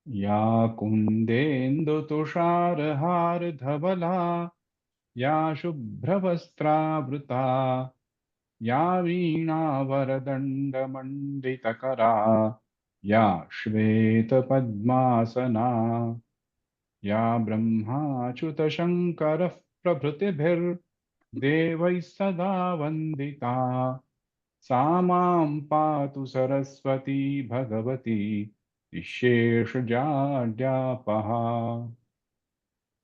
या कुन्देन्दुतुषारहारधवला या शुभ्रवस्त्रावृता या वीणावरदण्डमण्डितकरा या श्वेतपद्मासना या ब्रह्माच्युतशङ्करः प्रभृतिभिर्देवैः सदा वन्दिता सा मां पातु सरस्वती भगवती निःशेषजाड्यापहा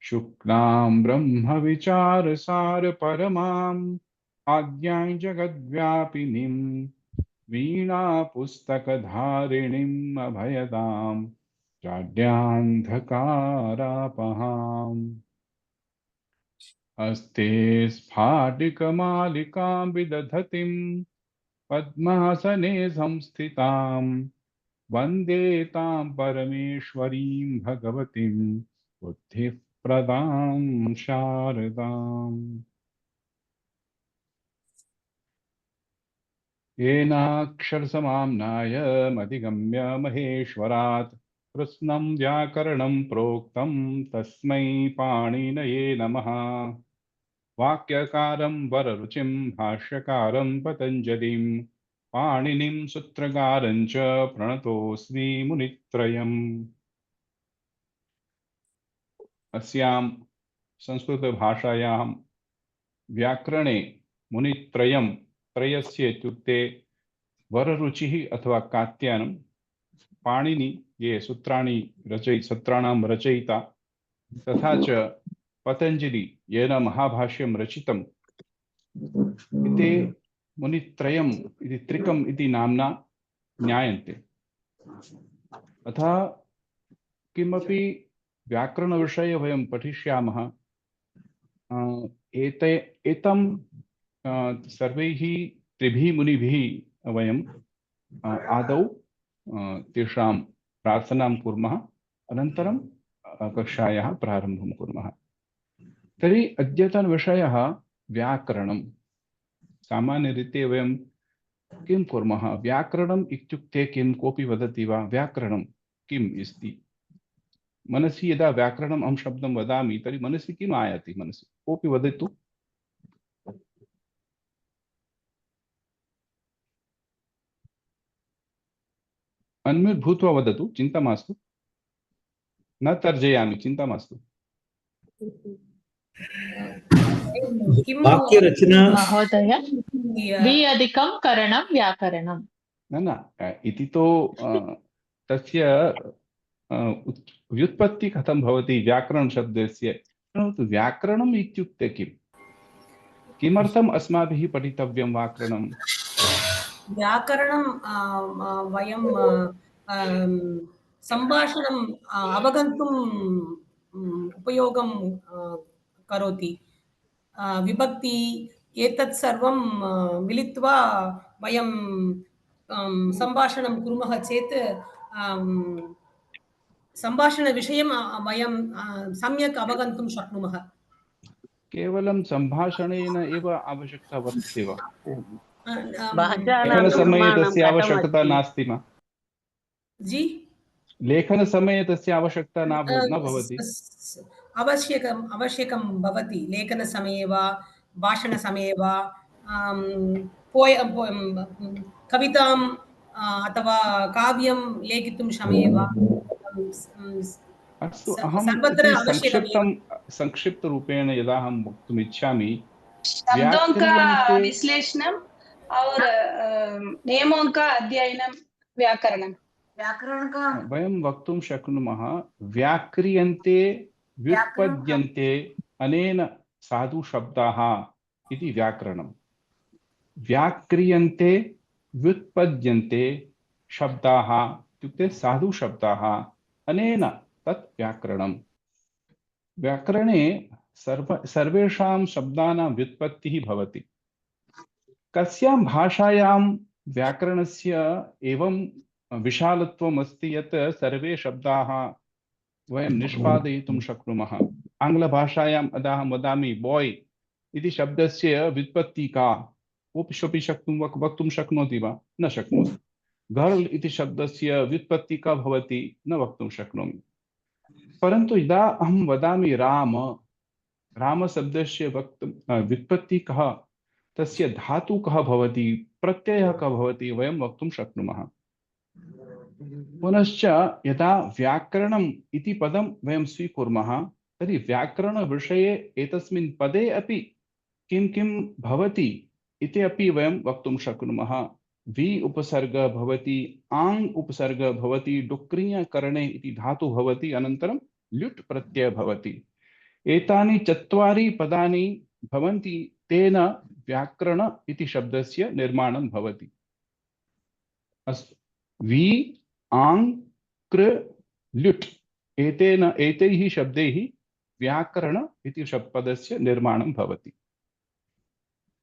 शुक्लां ब्रह्मविचारसारपरमाम् आद्यां जगद्व्यापिनीं वीणापुस्तकधारिणीम् अभयदां जाड्यान्धकारापहाम् अस्ते स्फाटिकमालिकां विदधतीं पद्मासने संस्थितां वन्दे तां परमेश्वरीं भगवतीं बुद्धिप्रदां शारदाम् येनाक्षरसमाम्नाय मधिगम्य महेश्वरात् कृत्स्नं व्याकरणं प्रोक्तं तस्मै पाणिनये नमः। वाक्यकारं वररुचिं भाष्यकारं पतञ्जलिं पाणिनिं सूत्रकारं च प्रणतोऽस्मि मुनित्रयम्। अस्यां संस्कृतभाषायां व्याकरणे मुनित्रयं त्रयस्य इत्युक्ते वररुचिः अथवा कात्यायनं, पाणिनि ये सूत्राणां रचयिता, तथा च पतञ्जलि येन महाभाष्यं रचितम्, इति मुनित्रयम् इति त्रिकम् इति नाम्ना ज्ञायन्ते। अतः किमपि व्याकरणविषये वयं पठिष्यामः, एतं सर्वैः त्रिभिः मुनिभिः वयं आदौ तेषां प्रार्थनां कुर्मः, अनन्तरं कक्षायाः प्रारम्भं कुर्मः। तर्हि अद्यतनविषयः व्याकरणं। सामान्यरीत्या वयं किं कुर्मः? व्याकरणम् इत्युक्ते किं? कोऽपि वदति वा व्याकरणं किम् अस्ति? मनसि यदा व्याकरणम् अहं शब्दं वदामि तर्हि मनसि किम् आयाति? मनसि कोऽपि वदतु। अन्म्यूट् भूत्वा वदतु, चिन्ता मास्तु। न तर्जयामि, चिन्ता मास्तु। वाक्यरचना महोदय, वि अधिकं करणं व्याकरणं। न इति तु तस्य व्युत्पत्ति कथं भवति व्याकरण शब्दस्य? व्याकरणम् इत्युक्ते किम्? किमर्थम् अस्माभिः पठितव्यं व्याकरणं? व्याकरणं वयं सम्भाषणं अवगन्तुं उपयोगं करोति। विभक्ति एतत् सर्वं मिलित्वा वयं सम्भाषणं कुर्मः चेत् सम्भाषणविषयं वयं सम्यक् अवगन्तुं शक्नुमः। केवलं सम्भाषणेन एव आवश्यकता वर्तते वा? भाषाणां लेखनसमये निर्माणं तस्य आवश्यकता कथमस्ति? नास्ति वा? जी, लेखनसमये तस्य आवश्यकता न भवति? आवश्यकं भवति। लेखनसमये वा भाषणसमये वा कविताम् अथवा काव्यं लेखितुं समये वा अस्तु, अहम् सर्वत्र इति आवश्यकमेव। संक्षिप्तरूपेण यदा अहं वक्तुम् इच्छामि, शब्दों का व्याक्रियन्ते विश्लेषणम और नियमों का अध्ययनं व्याकरणं। व्याकरण का वयं वक्तुं शक्नुमः व्याक्रियन्ते व्युत्पद्यन्ते अनेन साधु शब्दाः इति व्याकरणम्। व्याक्रियन्ते व्युत्पद्यन्ते शब्दाः इत्युक्ते साधु शब्दाः, अनेन तत् व्याकरणम्। व्याकरणे सर्वेषां शब्दानां व्युत्पत्तिः भवति। कस्यां भाषायां व्याकरणस्य एवं विशालत्वम् अस्ति यत् सर्वे शब्दाः वयं निष्पादयितुं शक्नुमः। आङ्ग्लभाषायां यदा अहं वदामि बॉय इति शब्दस्य व्युत्पत्तिः का? कोऽपि वक्तुं शक्नोति वा? न शक्नोति। गर्ल इति शब्दस्य व्युत्पत्ति का भवति न वक्तुं शक्नोमि। परन्तु यदा अहं वदामि राम, रामशब्दस्य व्युत्पत्ति कः, तस्य धातु कः भवति, प्रत्ययः कः भवति, वयं वक्तुं शक्नुमः। पुनश्च यदा व्याकरणम् इति पदं वयं स्वीकुर्मः, तर्हि व्याकरणविषये एतस्मिन् पदे अपि किं किं भवति इति अपि वयं वक्तुं शक्नुमः। वि उपसर्ग भवति, आङ् उपसर्ग भवति, डुक्रियकरणे इति धातु भवति, अनन्तरं ल्युट् प्रत्ययः भवति। एतानि चत्वारि पदानि भवन्ति, तेन व्याकरण इति शब्दस्य निर्माणं भवति। अस्तु, वि आङ् कृ ल्युट् एतैः शब्दैः व्याकरण इति पदस्य निर्माणं भवति।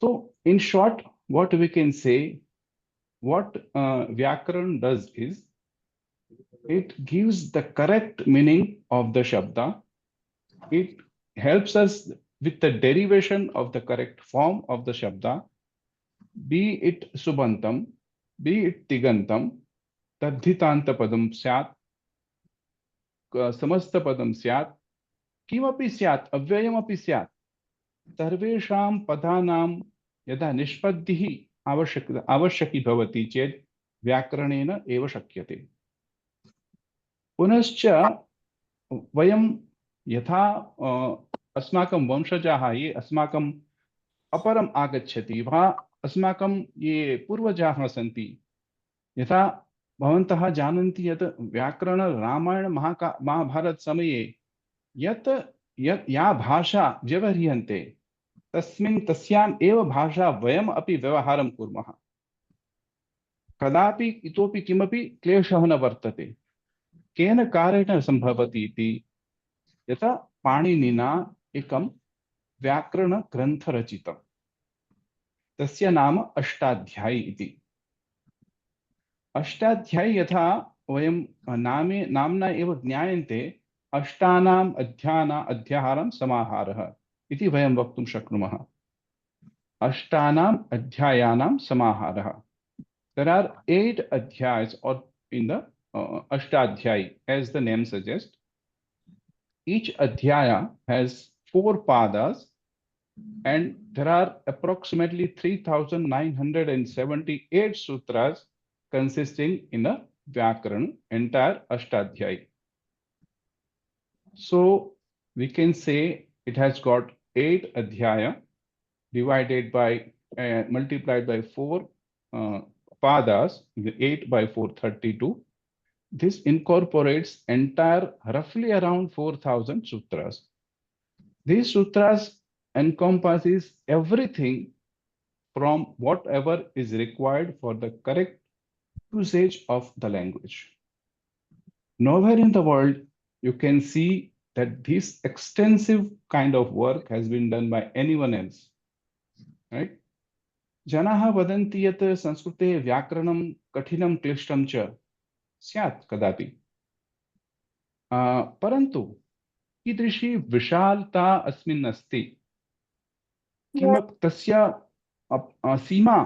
So in short, what we can say, what Vyakaran does is, it gives the correct meaning of the Shabda. It helps us with the derivation of the correct form of the Shabda, be it Subantam, be it Tigantam, Tadhitanta Padam Syat, Samasta Padam Syat, Kimapi Syat, Avyayamapi Syat. सर्वेषां पदानां यदा निष्पत्तिः आवश्यकी भवति चेत् व्याकरणेन एव शक्यते। पुनश्च वयं यथा अस्माकं वंशजाः ये अस्माकं अपरम् आगच्छति वा अस्माकं ये पूर्वजाः सन्ति, यथा भवन्तः जानन्ति यत् व्याकरण रामायण महाभारत समये या भाषा व्यवह्रियन्ते तस्याम् एव भाषा वयम् अपि व्यवहारं कुर्मः। कदापि इतोपि किमपि क्लेशः न वर्तते। केन कारणेन सम्भवति इति, यथा पाणिनिना एकं व्याकरणग्रन्थ रचितं, तस्य नाम अष्टाध्यायी इति। अष्टाध्यायी यथा वयं नाम्ना एव ज्ञायन्ते, अष्टानाम् अध्याहारं समाहारः इति वयं वक्तुं शक्नुमः। अष्टानाम् अध्यायानां समाहारः। There are 8 adhyayas or in the Ashtadhyayi, as the name suggests. Each adhyaya has 4 padas, and there are approximately 3,978 sutras consisting in a Vyakaran, entire Ashtadhyayi. So we can say it has got 8 adhyaya divided by multiplied by 4 padas, 8 by 4, 32. This incorporates entire roughly around 4,000 sutras. These sutras encompasses everything from whatever is required for the correct usage of the language. Nowhere in the world you can see that this extensive kind of work has been done by anyone else, right? जनाः वदन्ति यत् संस्कृते व्याकरणं कठिनं क्लिष्टं च स्यात् कदापि, परन्तु कीदृशी विशालता अस्मिन् अस्ति, तस्य सीमा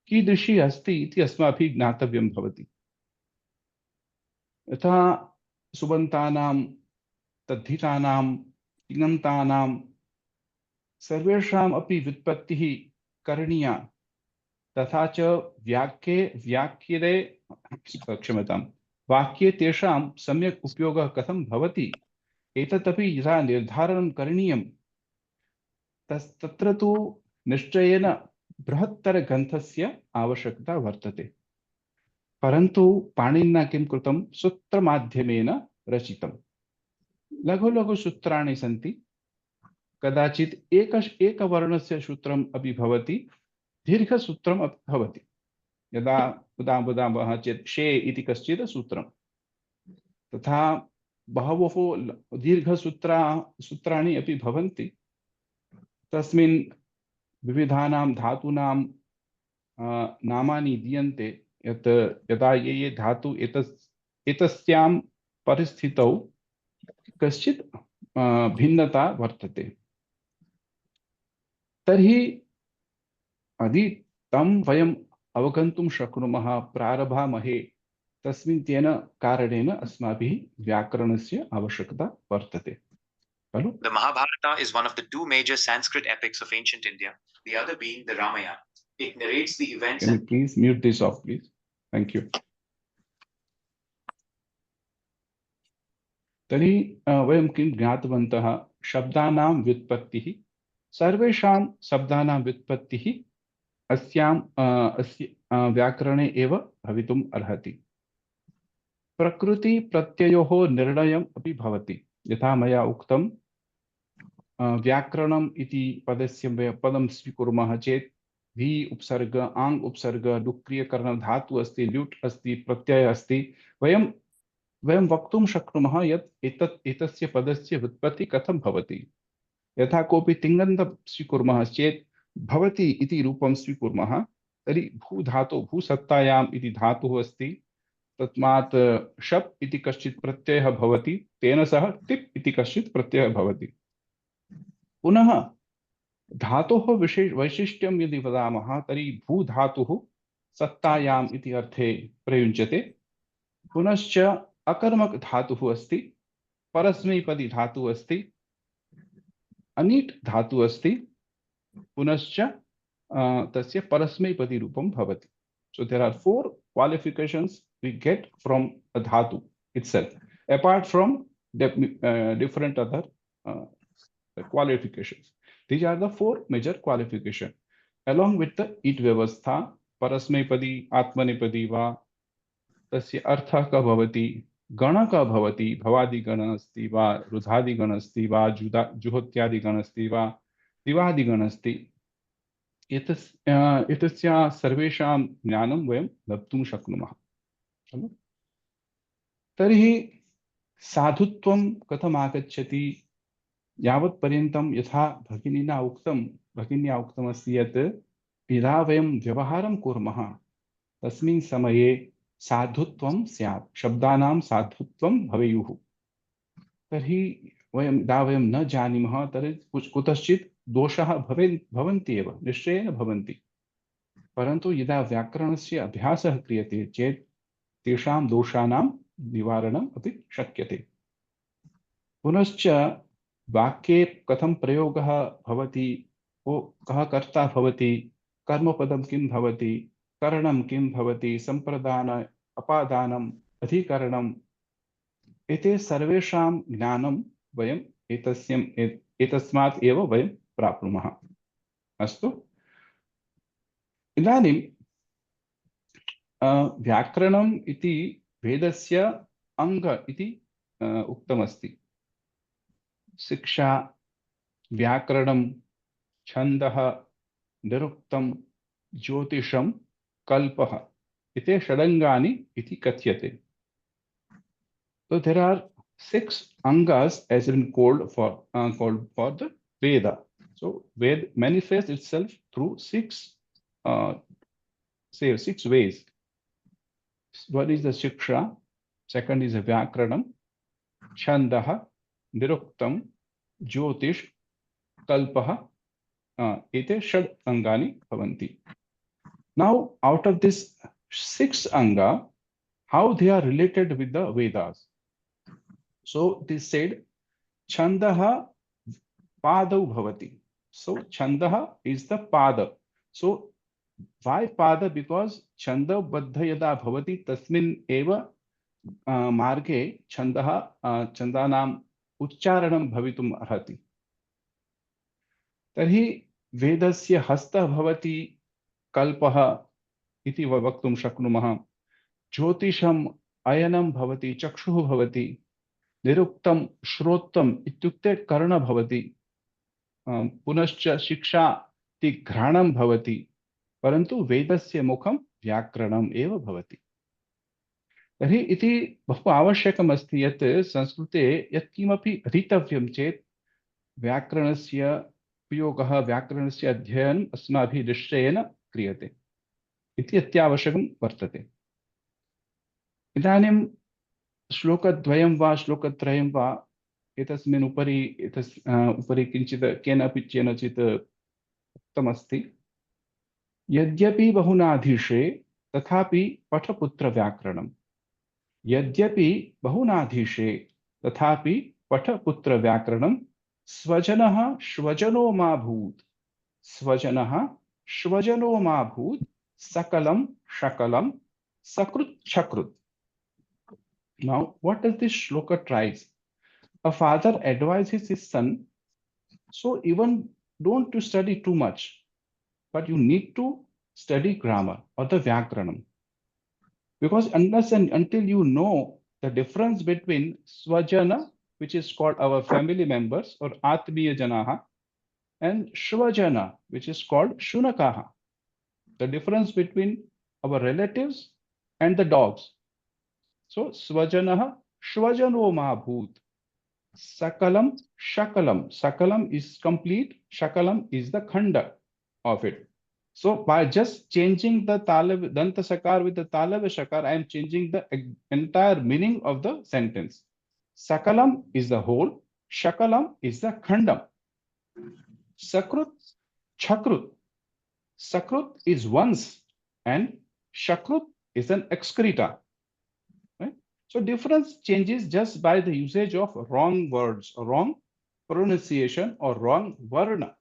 कीदृशी अस्ति इति अस्माभिः ज्ञातव्यं भवति। यथा सुबन्तानां, तद्धितानां, तिङन्तानां सर्वेषाम् अपि व्युत्पत्तिः करणीया, तथा च वाक्ये तेषां सम्यक् उपयोगः कथं भवति एतदपि यदा निर्धारणं करणीयं, तत्र तु निश्चयेन बृहत्तरग्रन्थस्य आवश्यकता वर्तते। परन्तु पाणिनिना किं कृतं, सूत्रमाध्यमेन रचितं। लघु लघु सूत्राणि सन्ति, कदाचित् एकवर्णस्य सूत्रम् अपि भवति, दीर्घसूत्रम् अपि भवति। यदा वदामः चेत् शे इति कश्चित् सूत्रं, तथा बहवः दीर्घसूत्राणि अपि भवन्ति। तस्मिन् विविधानां धातूनां नामानि दीयन्ते, यत् यदा ये धातु एतस्यां परिस्थितौ कश्चित् भिन्नता वर्तते, तर्हि यदि तं वयं अवगन्तुं शक्नुमः, प्रारभामहे, तस्मिन् तेन कारणेन अस्माभिः व्याकरणस्य आवश्यकता वर्तते खलु? The Mahabharata is one of the two major Sanskrit epics of ancient India, the other being the Ramayana. It narrates the events. Can you please mute this off, please? Thank you. तर्हि वयं किं ज्ञातवन्तः? शब्दानां व्युत्पत्तिः, सर्वेषां शब्दानां व्युत्पत्तिः अस्य व्याकरणे एव भवितुम् अर्हति। प्रकृति प्रत्ययोः निर्णयम् अपि भवति। यथा मया उक्तं, व्याकरणम् इति पदस्य पदं स्वीकुर्मः चेत् वि उपसर्ग, आङ् उपसर्ग, लुक्रियकरण धातु अस्ति, ल्युट् अस्ति, प्रत्यय अस्ति। वयं वक्तुं शक्नुमः यत् एतस्य पदस्य व्युत्पत्ति कथं भवति। यथा कोऽपि तिङन्तं स्वीकुर्मः चेत् भवति इति रूपं स्वीकुर्मः, तर्हि भूधातु, भूसत्तायाम् इति धातुः अस्ति, तस्मात् शप् इति कश्चित् प्रत्ययः भवति, तेन सह टिप् इति कश्चित् प्रत्ययः भवति। पुनः धातोः वैशिष्ट्यं यदि वदामः तर्हि भूधातुः सत्तायाम् इति अर्थे प्रयुज्यते। पुनश्च अकर्मक धातुः अस्ति, परस्मैपदी धातुः अस्ति, अनीट् धातुः अस्ति, पुनश्च तस्य परस्मैपदी रूपं भवति। So there are 4 qualifications we get from a dhatu itself, apart from different other qualifications. These are the 4 major qualifications. Along with the it vyavastha, parasmaipadi, atmanipadi va, तस्य अर्थः कः भवति, गणः कः भवति, भवादिगणः अस्ति वा, रुधादिगणः अस्ति वा, जुहोत्यादिगणः अस्ति वा, दिवादिगणः अस्ति। एतस्य सर्वेषां ज्ञानं वयं लब्धुं शक्नुमः। तर्हि साधुत्वं कथम् आगच्छति? यावत्पर्यन्तं यथा भगिन्या उक्तमस्ति यत् यदा वयं व्यवहारं कुर्मः तस्मिन् समये साधुत्वं स्यात्, शब्दानां साधुत्वं भवेयुः। तर्हि यदा वयं न जानीमः तर्हि कुतश्चित् दोषाः भवन्ति एव, निश्चयेन भवन्ति। परन्तु यदा व्याकरणस्य अभ्यासः क्रियते चेत् तेषां दोषाणां निवारणम् अपि शक्यते। पुनश्च वाक्ये कथं प्रयोगः भवति, कः कर्ता भवति, कर्मपदं किं भवति, करणं किं भवति, सम्प्रदान, अपादानम्, अधिकरणम्, एते सर्वेषां ज्ञानं वयं एतस्मात् एव वयं प्राप्नुमः। अस्तु, इदानीं व्याकरणम् इति वेदस्य अंग इति उक्तमस्ति। शिक्षा, व्याकरणं, छन्दः, निरुक्तं, ज्योतिषं, कल्पः, इति षडङ्गानि इति कथ्यते। So there are 6 angas as in called for the Veda. So Veda manifests itself through 6 ways. One is the Shiksha, second is the Vyakaranam, Chandaha, Niruktam, Jyotish, Kalpaha, ete Shad Angani bhavanti. Now, out of this 6 anga, how they are related with the Vedas? So it is said, Chandaha Padau Bhavati. So Chandaha is the Pada. So why Pada? Because Chanda Baddha Yada Bhavati Tasmin Eva Marge Chandaha Chandanam Uchcharanam Bhavitum Arhati. Tarhi Vedasya Hasta Bhavati Kalpaha iti vaktum shaknumaha. Jyotisham ayanam bhavati, chakshuh bhavati, niruktam shrottam ityukte karna bhavati, punascha shiksha ti ghranam bhavati, parantu vedasya mukham vyakranam eva bhavati. तर्हि इति बहु आवश्यकम् अस्ति यत् संस्कृते यत्किमपि अधीतव्यं चेत् व्याकरणस्य उपयोगः, व्याकरणस्य अध्ययनम् अस्माभिः निश्चयेन क्रियते इति अत्यावश्यकं वर्तते। इदानीं श्लोकद्वयं वा श्लोकत्रयं वा एतस्मिन् उपरि किञ्चित् केनचित् उक्तमस्ति यद्यपि बहुनाधीशे तथापि पठपुत्र व्याकरणम्। यद्यपि बहुनाधीशे तथापि पठपुत्र व्याकरणम्। स्वजनः श्वजनो मा भूत्। स्वजनः श्वजनो मा भूत्। सकलं शकलं सकृत् शकृत्। Now, what does this shloka tries? A father advises his son, so even don't to study too much, but you need to study grammar or the Vyakaranam. Because unless and until you know the difference between Swajana, which is called our family members or Atmiya Janaha, and Shvajana, which is called Shunakaha, the difference between our relatives and the dogs. So Swajanaha Shvajano Mahabhut. Sakalam Shakalam. Sakalam is complete. Shakalam is the khanda of it. So by just changing the Talav Danta Sakar with the Talav Shakar, I am changing the entire meaning of the sentence. Sakalam is the whole. Shakalam is the khandam. Sakrut, Chakrut. Sakrut is once and Shakrut is an excreta. Right? So difference changes just by the usage of wrong words, or wrong pronunciation or wrong varna.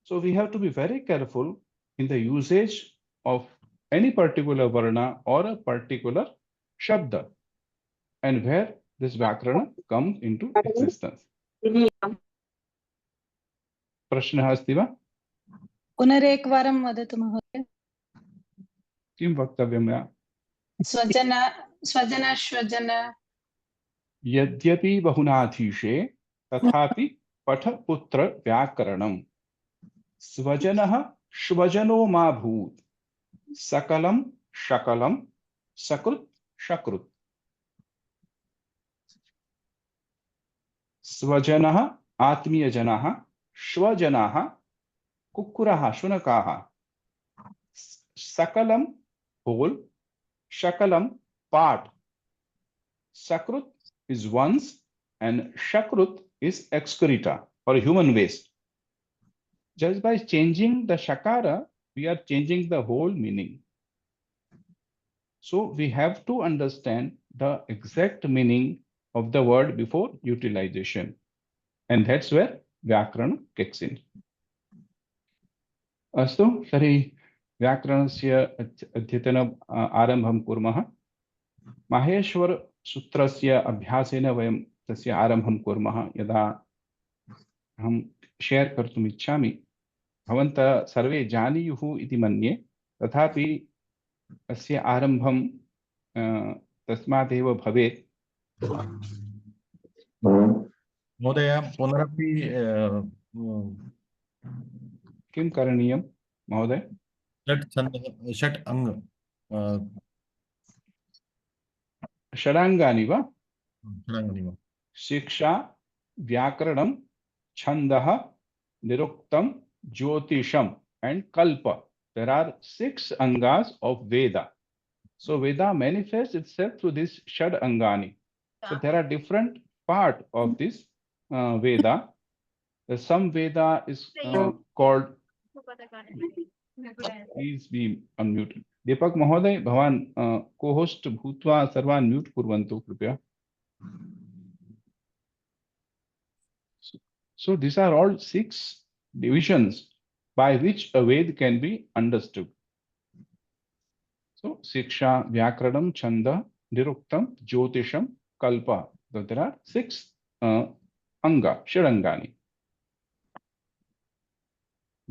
So we have to be very careful in the usage of any particular varna or a particular shabda and where this Vyakarana comes into existence. प्रश्नः अस्ति वा? पुनरेकवारं वदतु महोदय। किं वक्तव्यं मया? स्वजन स्वजन श्वजन यद्यपि बहुनाधीशे तथापि पठपुत्र व्याकरणम्। स्वजनः श्वजनो मा भूत्। सकलं शकलं सकृत् शकृत्। स्वजनः आत्मीयजनाः, श्वजनाः कुक्कुरः शुनकाः। सकलं whole, shakalam part. Sakrut is once and shakrut is excreta or human waste. Just by changing the shakara, we are changing the whole meaning. So we have to understand the exact meaning of the word before utilization. And that's where Vyakarana kicks in. अस्तु, तर्हि व्याकरणस्य अध्ययन आरम्भं कुर्मः। माहेश्वरसूत्रस्य अभ्यासेन वयं तस्य आरम्भं कुर्मः। यदा अहं शेर् कर्तुम् इच्छामि, भवन्तः सर्वे जानीयुः इति मन्ये, तथापि अस्य आरम्भं तस्मादेव भवेत्। महोदय पुनरपि किं करणीयं महोदय? षट् अङ्ग षडाङ्गानि वा? षडाङ्गानि वा? शिक्षा, व्याकरणं, छन्दः, निरुक्तं, ज्योतिषम and kalpa. There are 6 angas of Veda. So Veda manifests itself through this Shad Angani. So there are different part of this Veda. Some Veda is called. Please be unmuted. Deepak Mahoday, Bhavan co-host Bhutva Sarvan mute kurvantu kripya. So these are all 6 divisions by which a Ved can be understood. So Siksha, Vyakaranam, Chanda, Niruktam, Jyotisham, Kalpa. So there are 6 Anga, Shadangani.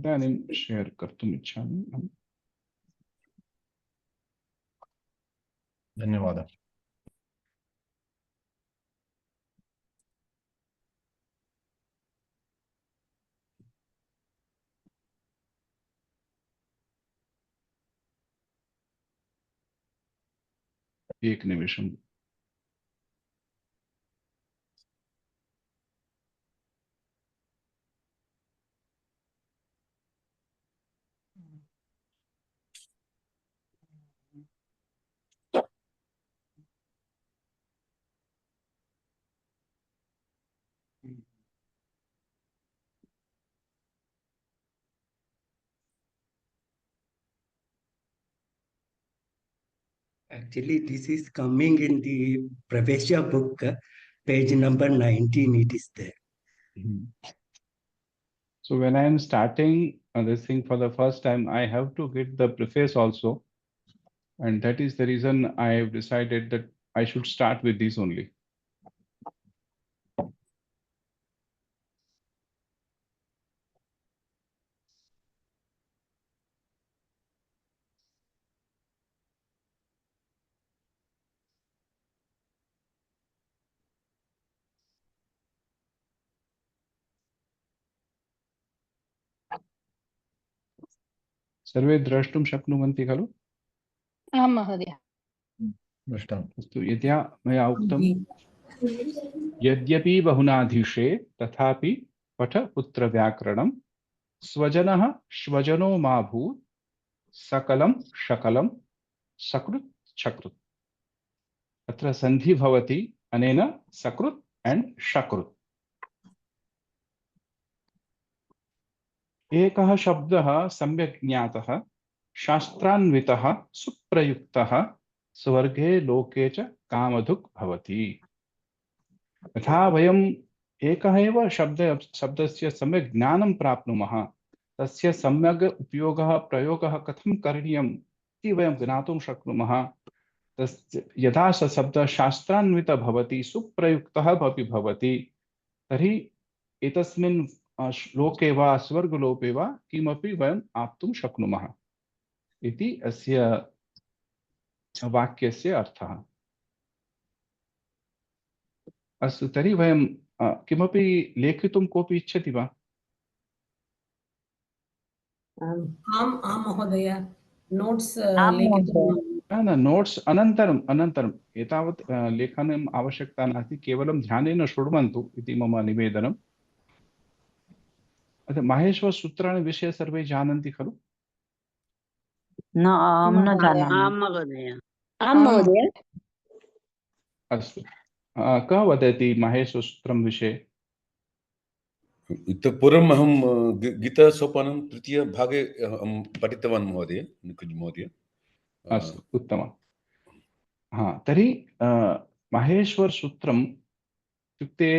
इदानीं share कर्तुम् इच्छामि। धन्यवादः। एक निमिषम्। Actually, this is coming in the Pravesha book, page number 19, it is there. So when I am starting this thing for the first time, I have to get the preface also. And that is the reason I have decided that I should start with this only. सर्वे द्रष्टुं शक्नुवन्ति खलु? आं महोदय। दृष्टम्। अस्तु, यथा मया उक्तं यद्यपि बहुनाधीशे तथापि पठ पुत्र व्याकरणं स्वजनः श्वजनो मा भूत् सकलं शकलं सकृत् छकृत्। अत्र संधि भवति अनेन सकृत् एंड शकृत्। एकः शब्दः सम्यक् ज्ञातः शास्त्रान्वितः सुप्रयुक्तः स्वर्गे लोके च कामधुक् भवति। यथा वयम् एकः एव शब्दस्य सम्यक् ज्ञानं प्राप्नुमः, तस्य सम्यक् उपयोगः प्रयोगः कथं करणीयम् इति वयं ज्ञातुं शक्नुमः। यदा स शब्दः शास्त्रान्वितः भवति, सुप्रयुक्तः अपि भवति, तर्हि एतस्मिन् श्लोके वा स्वर्गलोके वा किमपि वयम् आप्तुं शक्नुमः इति अस्य वाक्यस्य अर्थः। अस्तु, तर्हि वयं किमपि लेखितुं कोऽपि इच्छति वा? आम् आं महोदय, नोट्स् आं लेखितुं न, नोट्स् अनन्तरम् एतावत् लेखनम् आवश्यकता नास्ति, केवलं ध्यानेन शृण्वन्तु इति मम निवेदनम्। माहेश्वर सूत्राणि विषये सर्वे जानन्ति खलु? न अहं न जानामि। आं महोदय। आं महोदय। अस्तु, कः वदति माहेश्वर सूत्रं विषये? इतः पूर्वम् अहं गीतासोपानं तृतीयभागे अहं पठितवान् महोदय, निकुञ्ज महोदय। अस्तु, उत्तमम्। तर्हि माहेश्वर सूत्रम् इत्युक्ते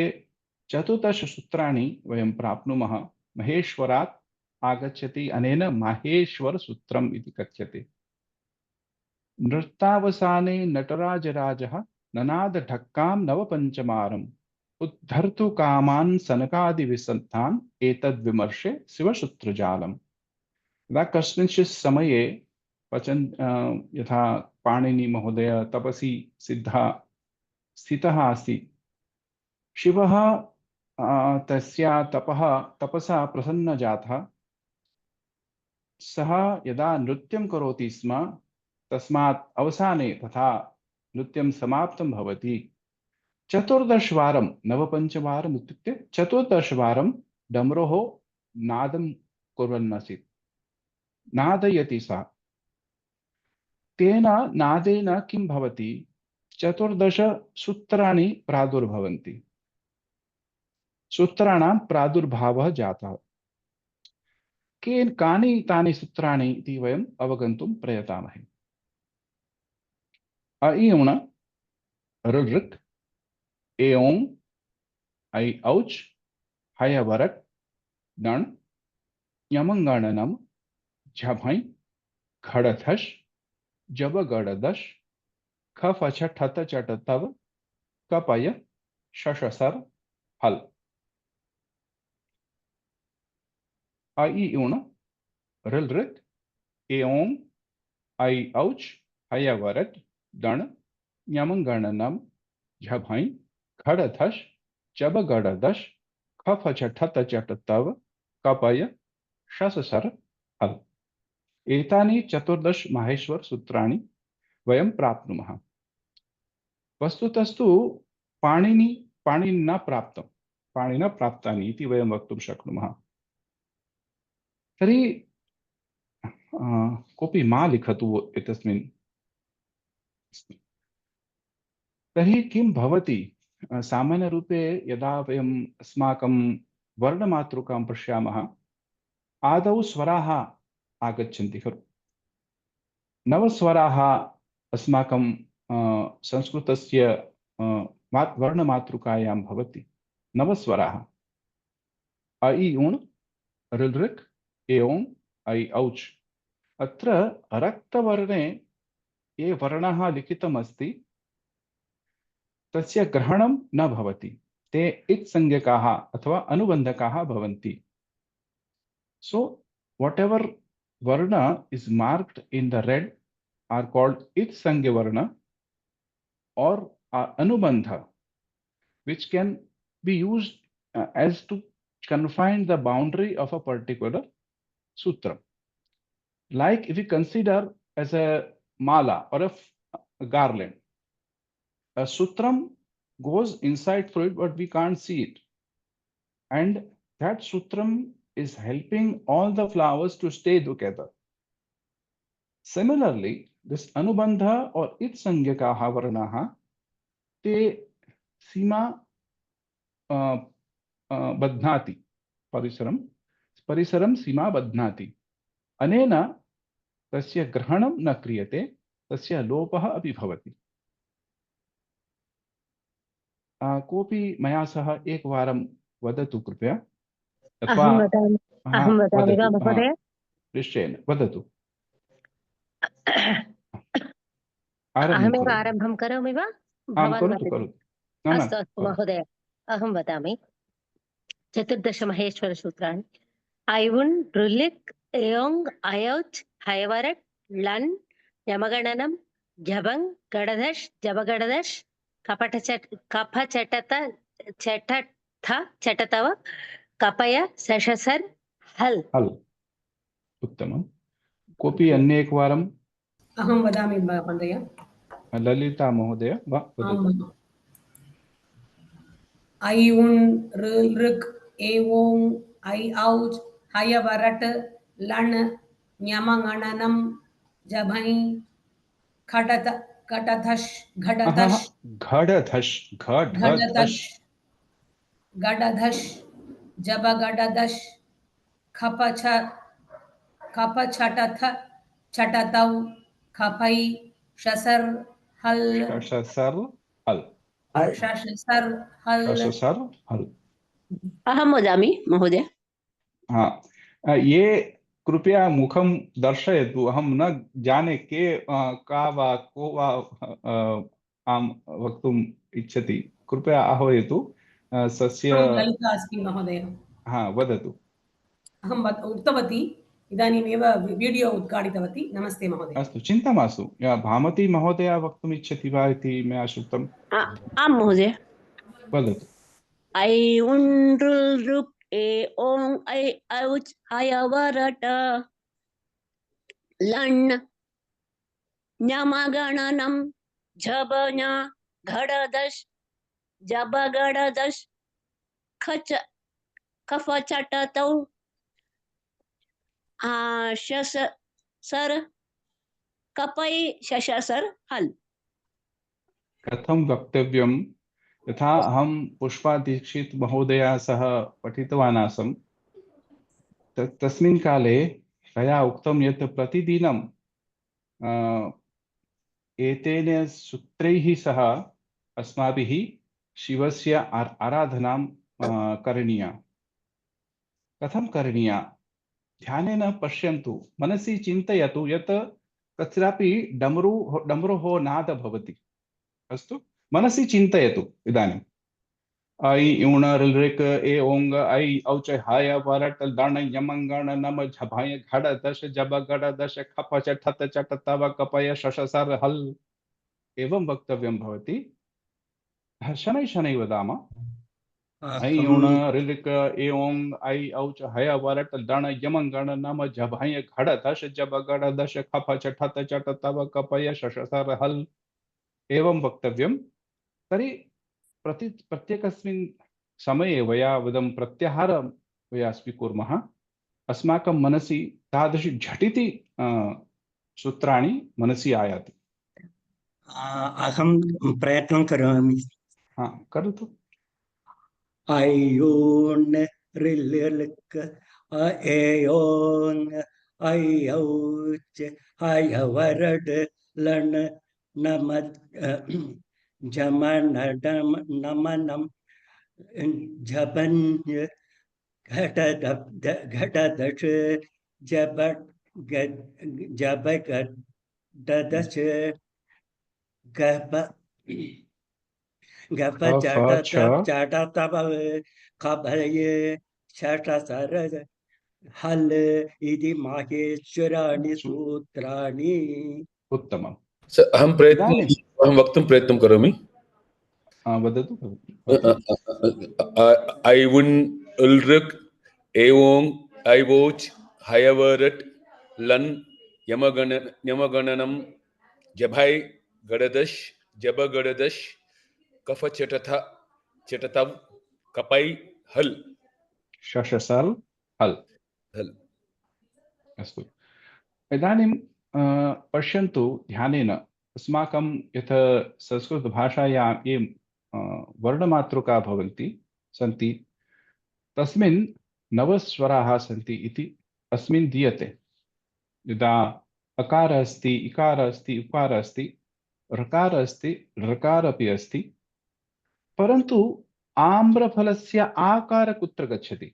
14 सूत्राणि वयं प्राप्नुमः। महेश्वरात् आगच्छति, अनेन माहेश्वर सूत्रम् इति कथ्यते। नृत्तावसाने नटराजराजः ननाद ढक्कां नवपञ्चमारम् उद्धर्तु कामान् सनकादिविसन्तान् एतद्विमर्शे शिवसूत्रजालम्। यदा कस्मिंश्चित् समये यथा पाणिनि महोदय तपसि स्थितः आसीत्, शिवः तस्य तपसा प्रसन्न जातः। सः यदा नृत्यं करोति स्म, तस्मात् अवसाने तथा नृत्यं समाप्तं भवति 14 वारं, नवपञ्चवारम् इत्युक्ते 14 वारं डमरोः नादं कुर्वन् आसीत्, नादयति सः। तेन नादेन किं भवति? 14 सूत्राणि प्रादुर्भवन्ति, सूत्राणां प्रादुर्भावः जातः। कानि तानि सूत्राणि इति वयम् अवगन्तुं प्रयतामहे। अ इ उण ऋ ए ओं ऐ औच् हय वरट् दण् यमङ्गणनं झभञ् खडथश् जब गडदश् ख फछ ठत चट तव कपय शशसर हल। अ इ उण ऋ ए ओं ऐ औच् हय वरट् दण् यमङ्गणनं झभञ् खडथश् जब गडदश् ख फछ ठत चट तव कपय शशसर हल। एतानि 14 माहेश्वर सूत्राणि वयं प्राप्नुमः। वस्तुतस्तु पाणिनिना प्राप्तानि इति वयं वक्तुं शक्नुमः। तर्हि कोऽपि मा लिखतु एतस्मिन्। तर्हि किं भवति? सामान्यरूपे यदा वयम् अस्माकं वर्णमातृकां पश्यामः, आदौ स्वराः आगच्छन्ति खलु। नवस्वराः अस्माकं संस्कृतस्य वर्णमातृकायां भवति नवस्वराः अ इ उण् ऋ ऋक् ए ओङ् ऐ औच्। अत्र रक्तवर्णे ये वर्णः लिखितमस्ति तस्य ग्रहणं न भवति, ते इत्संज्ञकाः अथवा अनुबन्धकाः भवन्ति। So whatever varna is marked in the red are called itsangya varna or anubandha, which can be used as to confine the boundary of a particular sutra. Like if we consider as a mala or a garland, a sutram goes inside through it, but we can't see it, and that sutram is helping all the flowers to stay together. Similarly, this anubandha or itsangyakaha varnaha te sima badhnati परिसरं सीमा बध्नाति। अनेन तस्य ग्रहणं न क्रियते, तस्य लोपः अपि भवति। कोऽपि मया सह एकवारं वदतु कृपया, अथवा अहं वदामि वा महोदय? निश्चयेन वदतु। अहमेव आरम्भं करोमि वा? भवान् वदतु। अस्तु अस्तु महोदय, अहं वदामि। 14 महेश्वरसूत्राणि। ऐवुन् ऋलिक् एयोङ् अयौच् हयवरट् लन् यमगणनं जबङ् गडधश् जबगडधश् कपचटत चटतव कपय शशसर् हल्। उत्तमम्। कोऽपि अन्य एकवारम्? अहं वदामि महोदय। ललिता महोदय वा वदतु। ऐ उन् ऋक् ए ओङ् ऐ औच् हयवरट् लण् ञमगणनं जभञ् घटधश् गडधश् जबगडधश् कपचटथ चटतौ कपै शसर् हल्। अहं वदामि महोदय। ये कृपया मुखं दर्शयतु, अहं न जाने के का वा को वा आं वक्तुम् इच्छति, कृपया आह्वयतु। ललिता अस्मि महोदय। वदतु। अहं उक्तवती, इदानीमेव वीडियो उद्घाटितवती। नमस्ते महोदय। अस्तु, चिन्ता मास्तु। भामती महोदया वक्तुम् इच्छति वा इति मया श्रुतम्। आं महोदय। वदतु। ऐ उन् ऋक् ए ओङ् ऐ औच् हयवरट लण् ञमगणनं झबञ घडदश् जबगडदश् कफचटतौ शसर् कपै शशसर् हल्। कथं वक्तव्यं? यथा अहं पुष्पा दीक्षित महोदया सह पठितवान् आसम्, तस्मिन् काले तया उक्तं यत् प्रतिदिनं एतेन सूत्रैः सह अस्माभिः शिवस्य आराधनां करणीया। कथं करणीया? ध्यानेन पश्यन्तु, मनसि चिन्तयतु यत् कत्रापि डमरुः नाद भवति। अस्तु, मनसि चिन्तयतु। इदानीम् ऐ उण ऋक् ए ओङ् ऐ औच हय वरट् लण् यमङ्गण नम झभय घड दश जब गड दश खप चठत चट तव कपय शशसर् हल्। एवं वक्तव्यं भवति। शनैः शनैः वदामः। ऐ उण ऋक् ए ओङ् ऐ औच हय वरट् लण् यमङ्गण नम झभय घड दश जब गड दश खप चठत चट तव कपय शशसर् हल्। एवं वक्तव्यं। तर्हि प्रत्येकस्मिन् समये वयं प्रत्याहारं वयं स्वीकुर्मः, अस्माकं मनसि तादृशी झटिति सूत्राणि मनसि आयाति। अहं प्रयत्नं करोमि। करोतु। ऐयोन् ऋलिक् एयोन् ऐ औच् हयवरट् लण् नमनम जपन्य घटदश जबगडदश गप गप चाटतव खभये शतसर हल इति माहेश्वराणि सूत्राणि। उत्तमम्। अहं वक्तुं प्रयत्नं करोमि। वदतु। ऐवुन् उल्ऋक् एवोङ् ऐवोच् हयवरट् लन् यमगणनं जभै गडदश जबगडदश कफचटतव कपै हल् शशसल हल्। अस्तु। इदानीं पश्यन्तु ध्यानेन, अस्माकं यत् संस्कृतभाषायां ये वर्णमातृका भवन्ति सन्ति तस्मिन् 9 स्वराः सन्ति इति अस्मिन् दीयते। यदा अकार अस्ति, इकार अस्ति, उकार अस्ति, ऋकार अस्ति, ऋकार अपि अस्ति, परन्तु आम्रफलस्य आकार कुत्र गच्छति?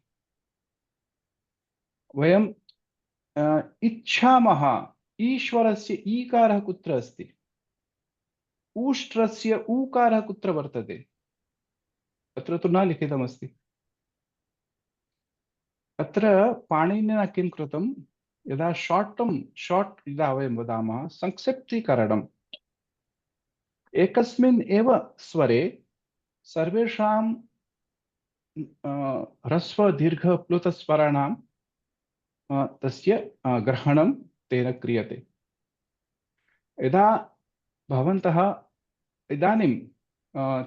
वयं इच्छामः ईश्वरस्य ईकारः कुत्र अस्ति? ऊष्ट्रस्य ऊकारः कुत्र वर्तते? अत्र तु न लिखितमस्ति। अत्र पाणिनिना किं कृतं, यदा शॉर्ट यदा वयं वदामः संक्षिप्तीकरणम्, एकस्मिन् एव स्वरे सर्वेषां ह्रस्व दीर्घ प्लुत स्वराणां तस्य ग्रहणं तेन क्रियते। यदा भवन्तः इदानीं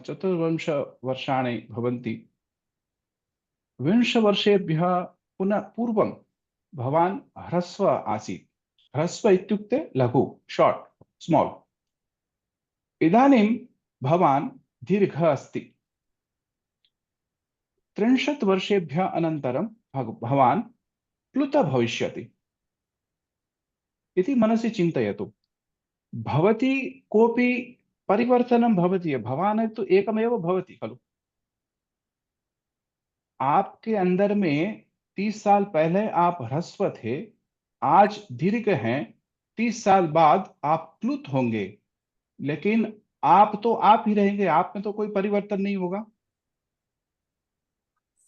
24 वर्षाणि भवन्ति, 20 वर्षेभ्यः पुनः पूर्वं भवान् ह्रस्व आसीत्। ह्रस्व इत्युक्ते लघु, शॉर्ट, स्मॉल। इदानीं भवान् दीर्घ अस्ति। 30 वर्षेभ्यः अनन्तरं भवान् प्लुत भविष्यति इति मनसि चिन्तयतु। भवती कोऽपि परिवर्तनं भवति, भवान् तो एकमेव भवति खलु। आपके अंदर में 30 साल पहले आप ह्रस्व थे, आज दीर्घ हैं, 30 साल बाद आप प्लुत होंगे, लेकिन आप तो आप ही रहेंगे, आप में तो कोई परिवर्तन नहीं होगा।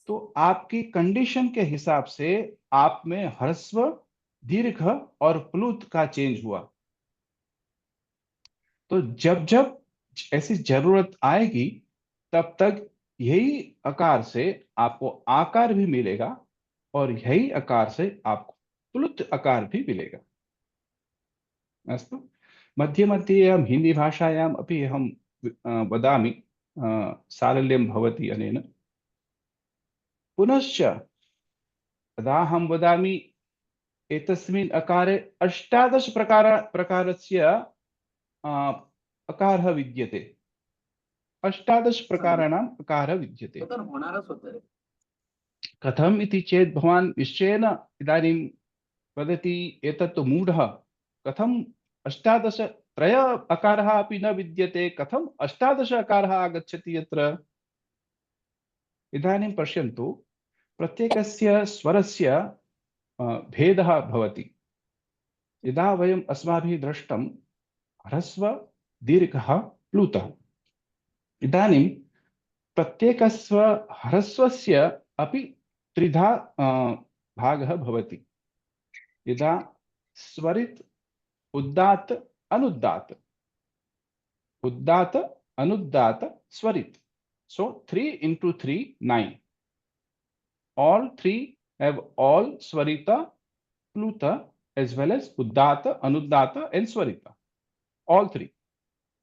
तो आपकी कंडीशन के हिसाब से आप में ह्रस्व, दीर्घ और प्लुत का चेंज हुआ। तो जब जब ऐसी जरूरत आएगी तब तक यही आकार से आपको आकार भी मिलेगा और यही आकार से आपको प्लुत आकार भी मिलेगा। अस्तु। मध्ये मध्ये अहं हिंदी भाषायाम् अपि अहं वदामि, सारल्यं भवति अनेन। पुनश्च यदा अहं वदामि एतस्मिन् अकारे 18 प्रकारस्य अकारः विद्यते। 18 प्रकाराणाम् अकारः विद्यते। कथम् इति चेत् भवान् निश्चयेन इदानीं वदति एतत् मूढः, कथम् 18 त्रय अकारः अपि न विद्यते, कथम् 18 अकारः आगच्छति अत्र? इदानीं पश्यन्तु, प्रत्येकस्य स्वरस्य भेदः भवति। यदा वयम् अस्माभिः दृष्टं ह्रस्व, दीर्घः, प्लुतः, इदानीं प्रत्येकस्य ह्रस्वस्य अपि त्रिधा भागः भवति। यदा स्वरित, उद्दात, अनुद्दात, उद्दात, अनुद्दात, स्वरित। So 3 into 3, 9. All three have all swarita, pluta, as well as uddata, anuddata, and swarita. All three.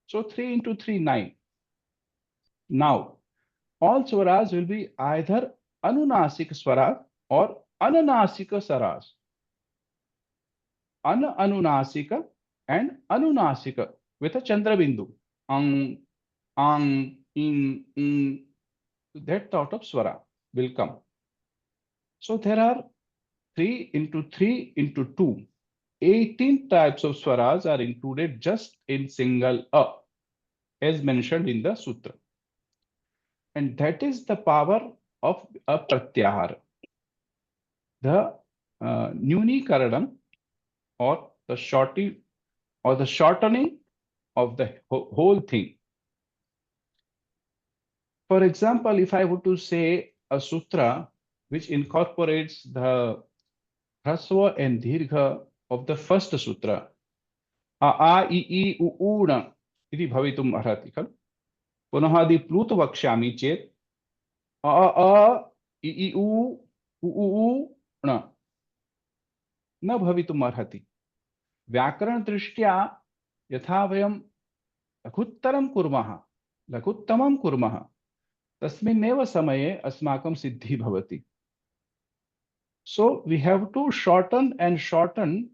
So 3 into 3, 9. Now, all swaras will be either anunasik swara or ananasika swaras. Anunasika and anunasika with a chandra-bindu. Ang, in, that sort of swara will come. So there are 3 into 3 into 2. 18 types of swaras are included just in single a, as mentioned in the sutra. And that is the power of a pratyahara. The Nyunikaranam, or the shortening of the whole thing. For example, if I were to say a sutra which incorporates the hrasva and dirgha of the first sutra, a I I U U na iti bhavitum arhati खलु पुनः यदि प्लूत वक्ष्यामि चेत् a I I U U न भवितुम् अर्हति. व्याकरण दृष्ट्या यथा वयं लघुत्तरं कुर्मः, लघुत्तमं कुर्मः, तस्मिन्नेव समये अस्माकं सिद्धिः भवति. So we have to shorten and shorten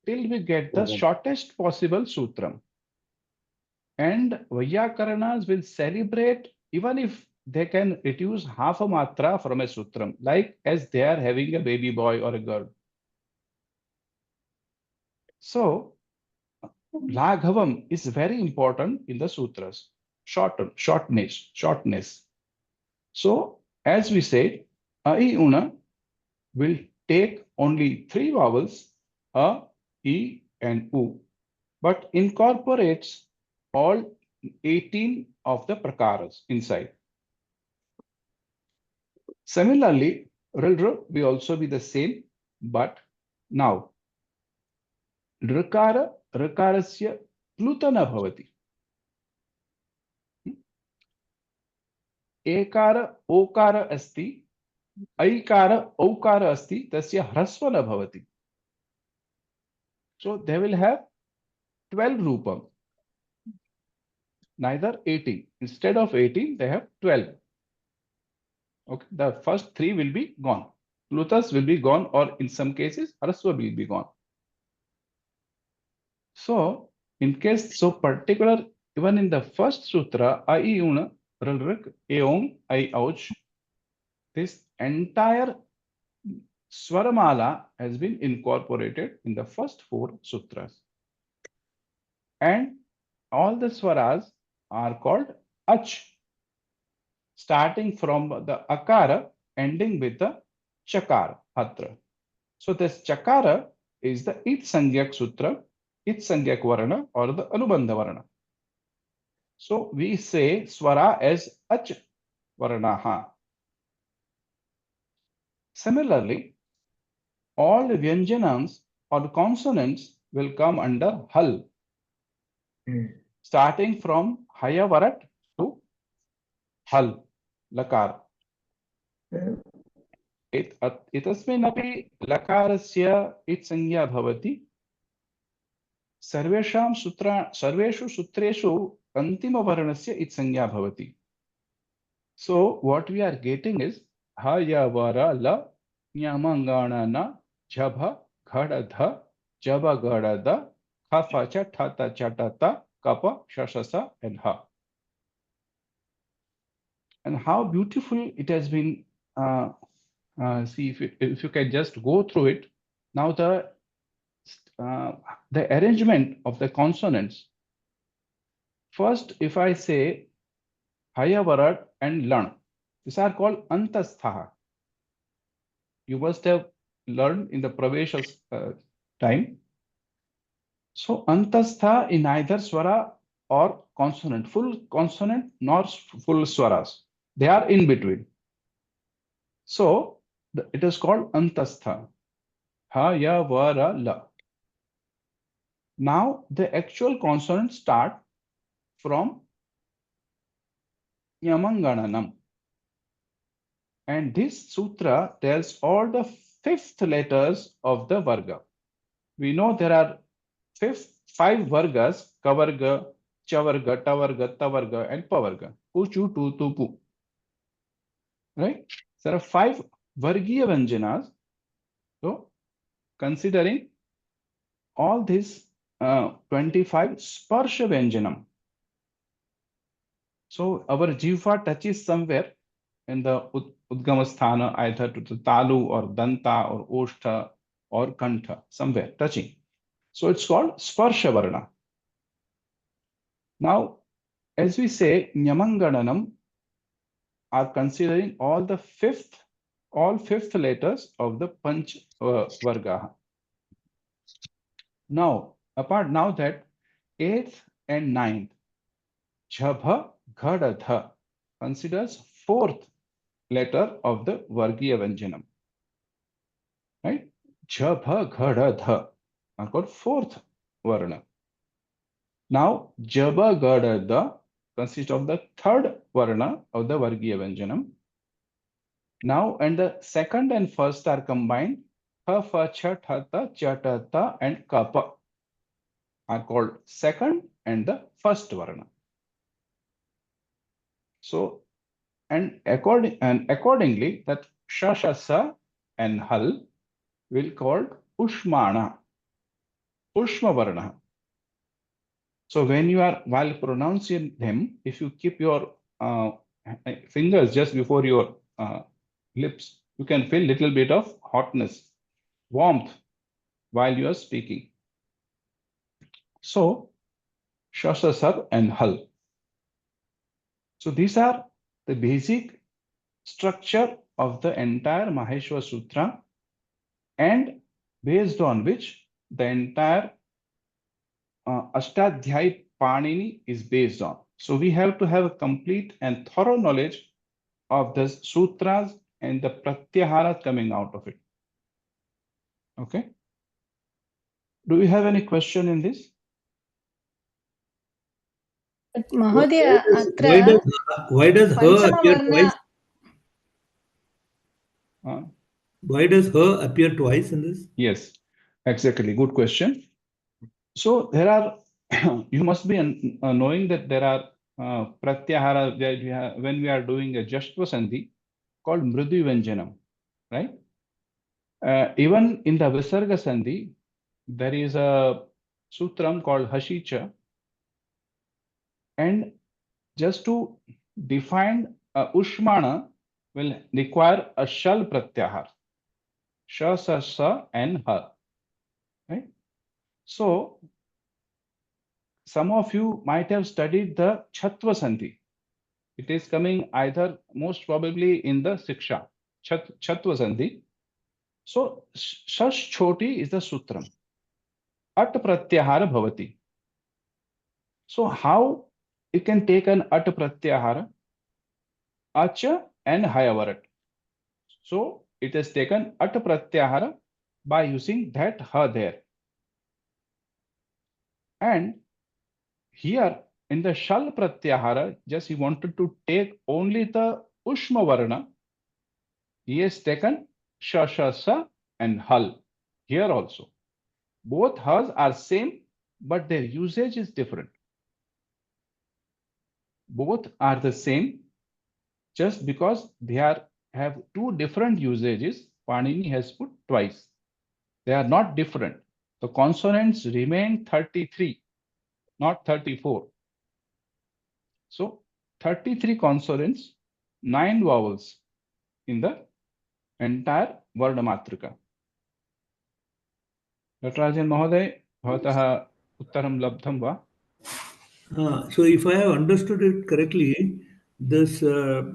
till we get the shortest possible sutram. And Vaiyakarnas will celebrate even if they can reduce half a matra from a sutram, like as they are having a baby boy or a girl. So Laghavam is very important in the sutras. Shortness. So as we said, Ai Una will take only 3 vowels, a, I, and U, but incorporates all 18 of the prakaras inside. Similarly, Rilra will also be the same, but now Rakarasya Plutana Bhavati. Ekara Okara Asti, Aikara Okara Asti, Tasya Hrasva Bhavati. So they will have 12 rupam, neither 18. Instead of 18, they have 12. Okay, the first 3 will be gone. Plutas will be gone, or in some cases, Hrasva will be gone. So, in case so particular, even in the first sutra, Ai Una, Rilrik, Eom, Ai Ouch, this entire Swaramala has been incorporated in the first 4 sutras. And all the swaras are called Ach, starting from the Akara, ending with the Chakara, Atra. So this Chakara is the It Sangyak Sutra, It Sangyak Varana, or the Anubandha Varana. So we say Swara as Ach Varanaha. Similarly, all the Vyanjanams or consonants will come under Hal, starting from Hayavarat to Hal, Lakar. Etasmin api Lakarasya it sangya bhavati. Sarveshu sutreshu antima varanasya it sangya bhavati. So what we are getting is Hayavara la Nyamangana na Jabha Ghadadha Jaba Gadada Khafacha Thata Chatata Kapa Shashasa and Ha. And how beautiful it has been. See if you can just go through it. Now the arrangement of the consonants. First, if I say Hayavarat and Lan, these are called Antastha. You must have learned in the Pravesha time. So Antastha in either Swara or consonant, full consonant nor full Swaras. They are in between. So it is called Antastha. Hayavara La. Now the actual consonants start from Yamangananam. And this sutra tells all the 5th letters of the Varga. We know there are 5 Vargas, Kavarga, Chavarga, Tavarga, Tavarga, and Pavarga. Puchu, Tu, Tu, Pu. Right? There are 5 Vargiya Vyanjanas. So, considering all these 25 Sparsha Vyanjanam. So, our Jiva touches somewhere in the Udgamasthana, either to the Talu or Danta or Oshtha or Kantha, somewhere touching. So it's called Sparsha Varna. Now, as we say, Nyamangananam are considering all fifth letters of the Panch Varga. Now that eighth and ninth, Jhabha Ghada Dha considers fourth letter of the Vargiya Vyanjanam. Right? Jhabha Ghada Dha are called fourth Varna. Now, Jaba Ghada Dha consists of the third Varna of the Vargiya Vyanjanam. Now, and the second and first are combined. Ha, fa, cha, tha, ta, cha, ta, ta, and kapa are called second and the first Varna. So, and accordingly, that sha, sha, sa, and hal will called Ushmana, Ushma Varna. So when you are, while pronouncing them, if you keep your fingers just before your lips, you can feel little bit of hotness, warmth while you are speaking. So, Shasha, Sar, and Hal. So these are the basic structure of the entire Maheshwara Sutra, and based on which the entire Ashtadhyayi Panini is based on. So we have to have a complete and thorough knowledge of the sutras and the pratyahara coming out of it. Okay. Do you have any question in this? Mahodaya, atra Why does her appear Panchamavarna- twice? Why does her appear twice in this? Yes, exactly. Good question. So there are, you must be knowing that there are pratyahara when we are doing a Jashtva Sandhi called Mridu Vyanjanam, right? Even in the Visarga Sandhi, there is a sutram called Hashicha. And just to define Ushmana will require a Shal Pratyahar. Sha, sa, sa, and ha. Right? So, some of you might have studied the Chatva Sandhi. It is coming either most probably in the Siksha, Chatva Sandhi. So, Shash Choti is the Sutram. At Pratyahara Bhavati. So, how you can take an At Pratyahara? Acha and Hayavarat. So, it is taken At Pratyahara by using that Ha there. And here in the Shal Pratyahara, just he wanted to take only the Ushma Varna. He has taken Sha, Sha, Sa and Hal here also. Both Has are same, but their usage is different. Both are the same, just because they have two different usages. Panini has put twice. They are not different. The consonants remain 33, not 34. So 33 consonants, 9 vowels in the entire Varnamatrika. Natarajan Mahoday, bhavatah uttaram labdham va? So if I have understood it correctly, this her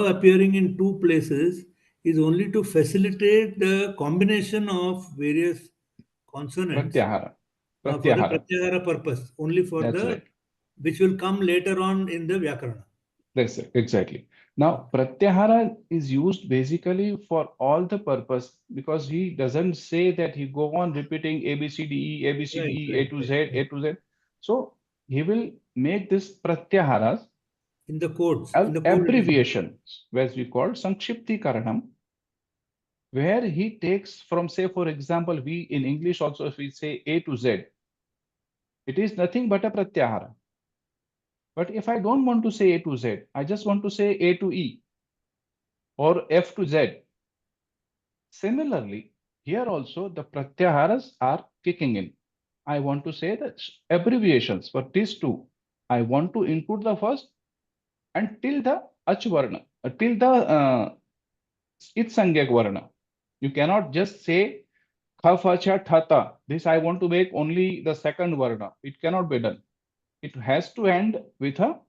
appearing in two places is only to facilitate the combination of various consonants Pratyahara. for the pratyahara purpose, only for That's the right. which will come later on in the Vyakarana. That's it, exactly. Now, Pratyahara is used basically for all the purpose, because he doesn't say that he go on repeating A, B, C, D, E, A, B, C, D, E, A to Z, A to Z. So he will make this Pratyaharas in the codes, abbreviations, as we call Sankshipti Karanam, where he takes from, say, for example, we in English also, if we say A to Z, it is nothing but a Pratyahara. But if I don't want to say A to Z, I just want to say A to E or F to Z. Similarly, here also the Pratyaharas are kicking in. I want to say the abbreviations for these two. I want to include the first until the Achvarna, till the Itsangyak Varna. You cannot just say kha fa cha tha ta. This I want to make only the second varna. It cannot be done. It has to end with a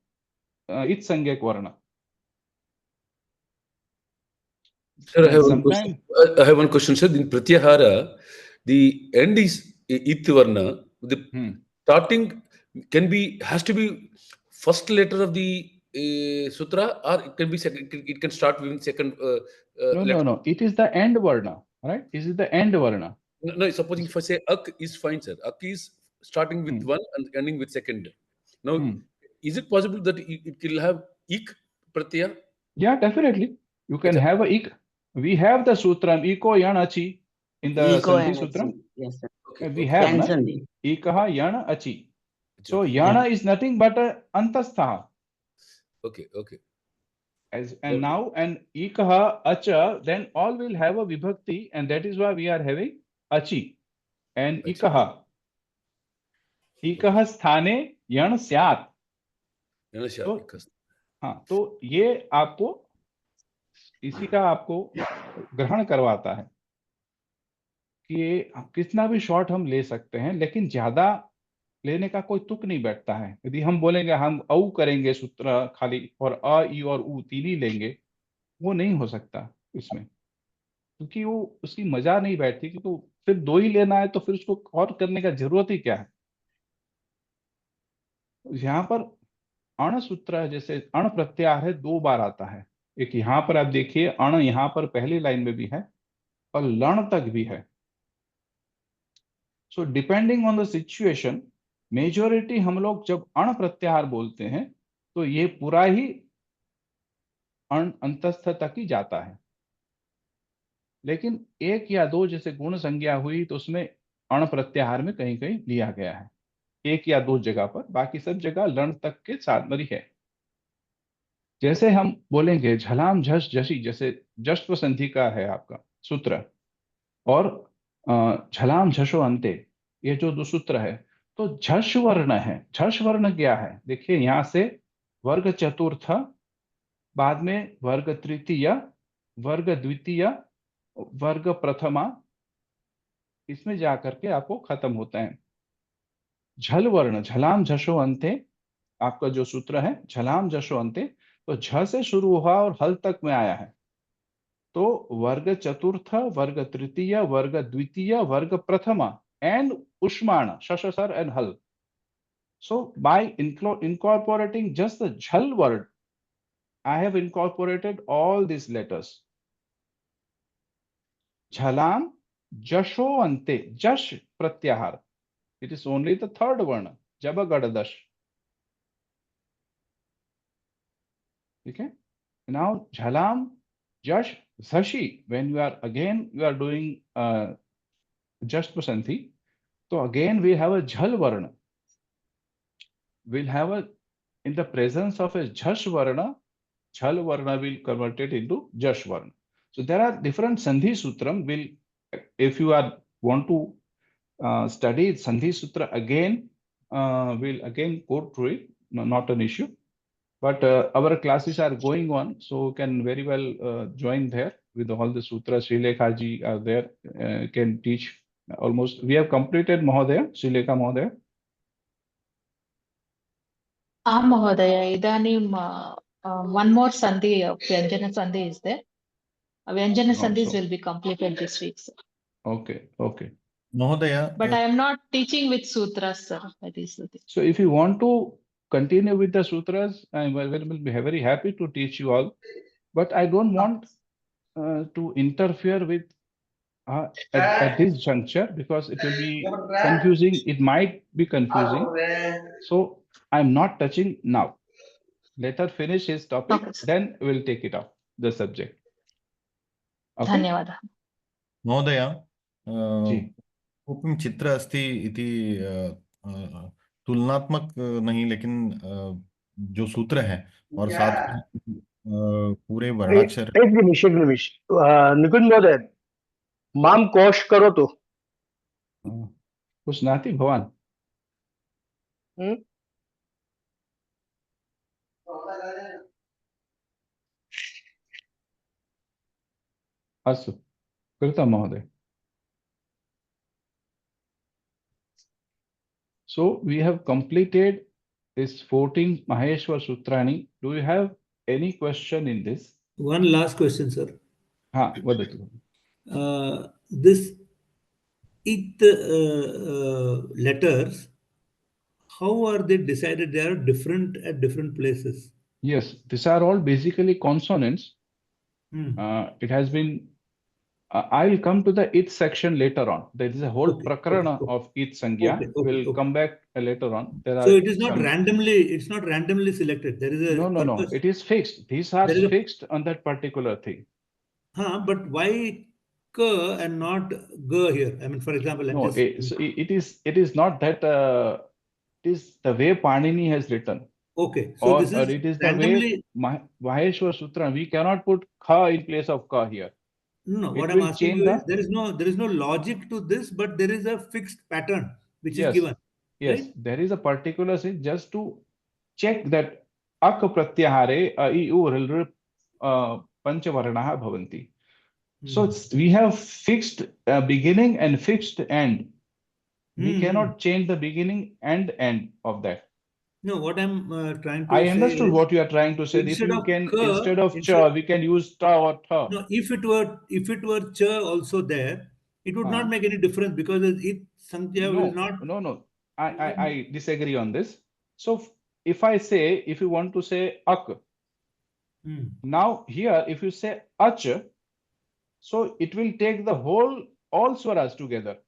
it sangyak varna. Sir, I And have one sometimes question. I have one question, sir. In Pratyahara, the end is it varna. The starting has to be first letter of the sutra, or it can be second. It can start with second letter. no. It is the end varna, right? This is the end varna. No, supposing if I say ak is fine, sir. Ak is starting with one and ending with second. Now, is it possible that it will have ik pratyaya? Yeah, definitely. You can have a ik. We have the sutram iko yan achi in the Iko Sandhi and Sutram. achi. Yes, sir. We have And na Sandhi. ikaha yana achi. So Okay. yana is nothing but a antastha. Okay. And now and ikaha acha, then all will have a vibhakti, and that is why we are having achi and ikaha. ikaha sthane yan syat. हाँ, तो ये आपको इसी का आपको ग्रहण करवाता है कि कितना भी शॉर्ट हम ले सकते हैं, लेकिन ज्यादा लेने का कोई तुक नहीं बैठता है। यदि हम बोलेंगे हम औ करेंगे सूत्र खाली और अ ई और उ तीन ही लेंगे, वो नहीं हो सकता इसमें, क्योंकि वो उसकी मजा नहीं बैठती। क्योंकि फिर दो ही लेना है तो फिर उसको और करने का जरूरत ही क्या है। यहाँ पर अण सूत्र जैसे अण प्रत्याहार है, दो बार आता है। एक यहाँ पर आप देखिए, अण यहाँ पर पहली लाइन में भी है और लण तक भी है। So depending on the situation, majority हम लोग जब अण प्रत्याहार बोलते हैं तो ये पूरा ही अण अंतस्थ तक ही जाता है। लेकिन एक या दो जैसे गुण संज्ञा हुई तो उसमें अण प्रत्याहार में कहीं कहीं लिया गया है, एक या दो जगह पर, बाकी सब जगह लण तक के साथ में है। जैसे हम बोलेंगे झलाम झस झसी, जैसे जश्व संधि का है आपका सूत्र, और झलाम झसो अंते, ये जो दो सूत्र है, तो झस वर्ण है। झस वर्ण क्या है, देखिए यहां से वर्ग चतुर्थ, बाद में वर्ग तृतीय, वर्ग द्वितीय, वर्ग प्रथमा, इसमें जाकर के आपको खत्म होता है। झल वर्ण, झलाम झसो अंते आपका जो सूत्र है, झलाम झसो अंते, तो झ से शुरू हुआ और हल तक में आया है। तो वर्ग चतुर्थ, वर्ग तृतीय, वर्ग द्वितीय, वर्ग प्रथमा and ushmana, shashasar and hal. So by incorporating just the jhal word, I have incorporated all these letters. Jhalam jasho ante, jash pratyahar. It is only the third varna, jabagadadash. Okay. Now jhalam jash zashi, when you are doing just prasanthi, so again we have a jhal varna. We'll have in the presence of a jhash varna, jhal varna will convert it into jash varna. So there are different sandhi sutram. If you want to study sandhi sutra again, we'll again go through it. No, not an issue. But our classes are going on, so you can very well join there with all the sutras. Srilekha ji are there, can teach almost. We have completed Mahodaya, Srilekha Mahodaya. आं महोदय, इदानीं one more sandhi, Vyanjana sandhi is there. Vyanjana sandhis will be completed this week, sir. Okay. Mahodaya. But I am not teaching with sutras, sir. That is the thing. So if you want to continue with the sutras, I will be very happy to teach you all. But I don't want to interfere with at this juncture, because it will be confusing. It might be confusing. So I'm not touching now. Let her finish his topic, then we'll take it up, the subject. Okay? धन्यवादः महोदय, कोऽपि चित्र अस्ति इति तुलनात्मक नहीं, लेकिन जो सूत्र है और साथ में पूरे वर्णाक्षर। एक निमिष निकुंज महोदय, माम कोश करो तो कुछ नाती भवान। अस्तु, कृतं महोदय। So we have completed this 14 Maheshwar Sutrani. Do you have any question in this? One last question, sir. Vadatu. This it letters, how are they decided? They are different at different places. Yes, these are all basically consonants. It has been. I will come to the it section later on. There is a whole prakarana of it sangya. We'll come back later on. There So are it is not randomly. It's not randomly selected. There is a no. It is fixed. These are fixed on that particular thing. But why ka and not ga here? I mean, for example, No, it is not that. It is the way Panini has written. Okay, so this is it is randomly. the way Maheshwar Sutra. We cannot put kha in place of ka here. No, what I'm asking you is there is no logic to this, but there is a fixed pattern which is given. Yes, right? There is a particular thing just to check that ak pratyahare a I u r panchavaranaha bhavanti. So we have fixed beginning and fixed end. We cannot change the beginning and end of that. No, what I'm trying to I say understood is, what you are trying to say. If you can, instead of cha, we can use ta or tha. No, if it were cha also there, it would not make any difference because it Sankhya will not. No. I disagree on this. So if I say, if you want to say ak, now here if you say ach, so it will take the all swaras together.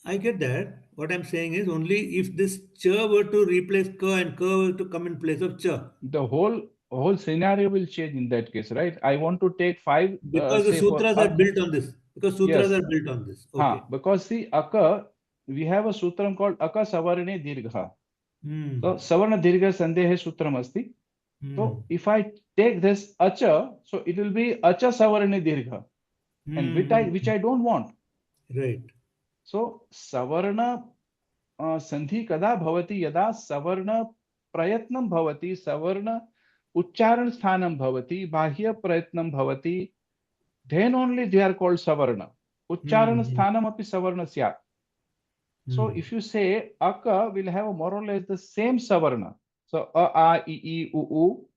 I get that. What I'm saying is only if this cha were to replace ka and ka were to come in place of cha. The whole scenario will change in that case, right? I want to take 5 because the sutras are built on this. Because sutras are built on this. Okay. Because see, aka, we have a sutram called aka savarne dirgha. So savarna dirgha sandehe sutram asti. So if I take this acha, so it will be acha savarne dirgha, and which I don't want. Right. So savarna sandhi kada bhavati yada savarna prayatnam bhavati savarna uchcharan sthanam bhavati bahya prayatnam bhavati, then only they are called savarna. Uchcharan sthanam api savarna syat. So if you say aka will have more or less the same savarna. So a, I, I, u,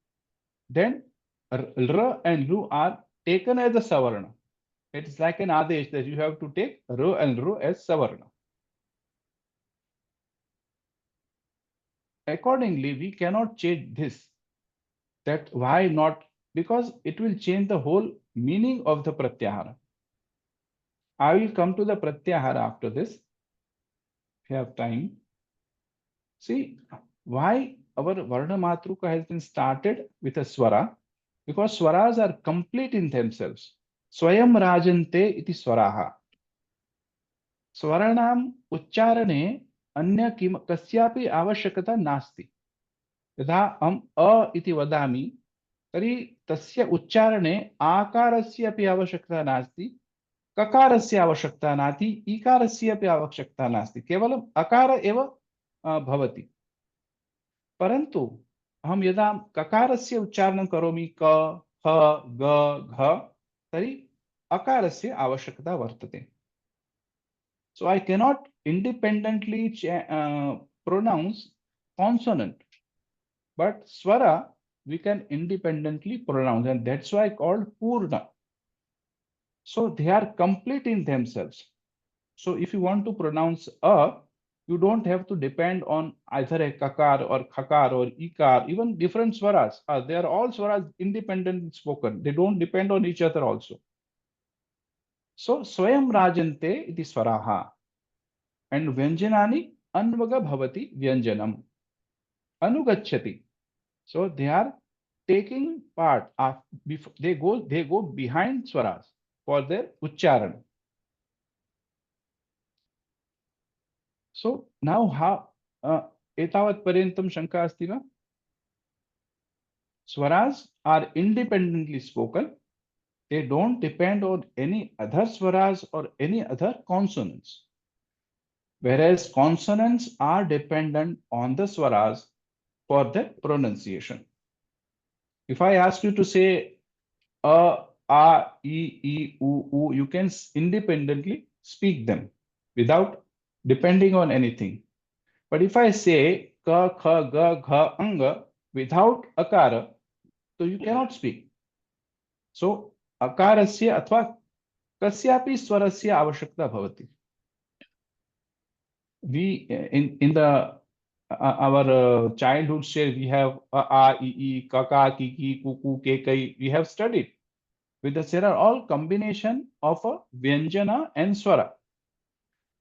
then r and lu are taken as a savarna. It is like an adesh that you have to take r and ru as savarna. Accordingly, we cannot change this. That why not? Because it will change the whole meaning of the pratyahara. I will come to the pratyahara after this. If you have time. See why our Varna Matruka has been started with a swara. Because swaras are complete in themselves. Swayam rajante iti swaraha. Swaranam uchcharane anya kasyapi avashyakata nasti. यदा हम अ इति वदामि तर्हि तस्य उच्चारणे आकारस्य अपि आवश्यकता नास्ति, ककारस्य आवश्यकता नास्ति, ईकारस्य अपि आवश्यकता नास्ति, केवलम् अकार एव भवति. परन्तु अहं यदा ककारस्य उच्चारणं करोमि क ख ग घ तर्हि अकारस्य आवश्यकता वर्तते. So I cannot independently pronounce consonant. But swara we can independently pronounce, and that's why called purna. So they are complete in themselves. So if you want to pronounce a, you don't have to depend on either a kakar or khakar or ikar, even different swaras. They are all swaras independently spoken. They don't depend on each other also. So swayam rajante iti swaraha. And vyanjanani anvaga bhavati vyanjanam. Anugacchati. So they are taking part of, they go behind swaras for their uchcharan. So now how etavat paryantam shanka asti va? Swaras are independently spoken. They don't depend on any other swaras or any other consonants. Whereas consonants are dependent on the swaras for the pronunciation. If I ask you to say a, I, u, you can independently speak them without depending on anything. But if I say ka, kha, ga, gha, anga without akara, so you cannot speak. So akarasya अथवा kasyapi swarasya आवश्यकता भवति. We in the our childhood stage we have a, I, ka, ki, ki, ku, ku, ke, kai. We have studied. With the there are all combination of a vyanjana and swara.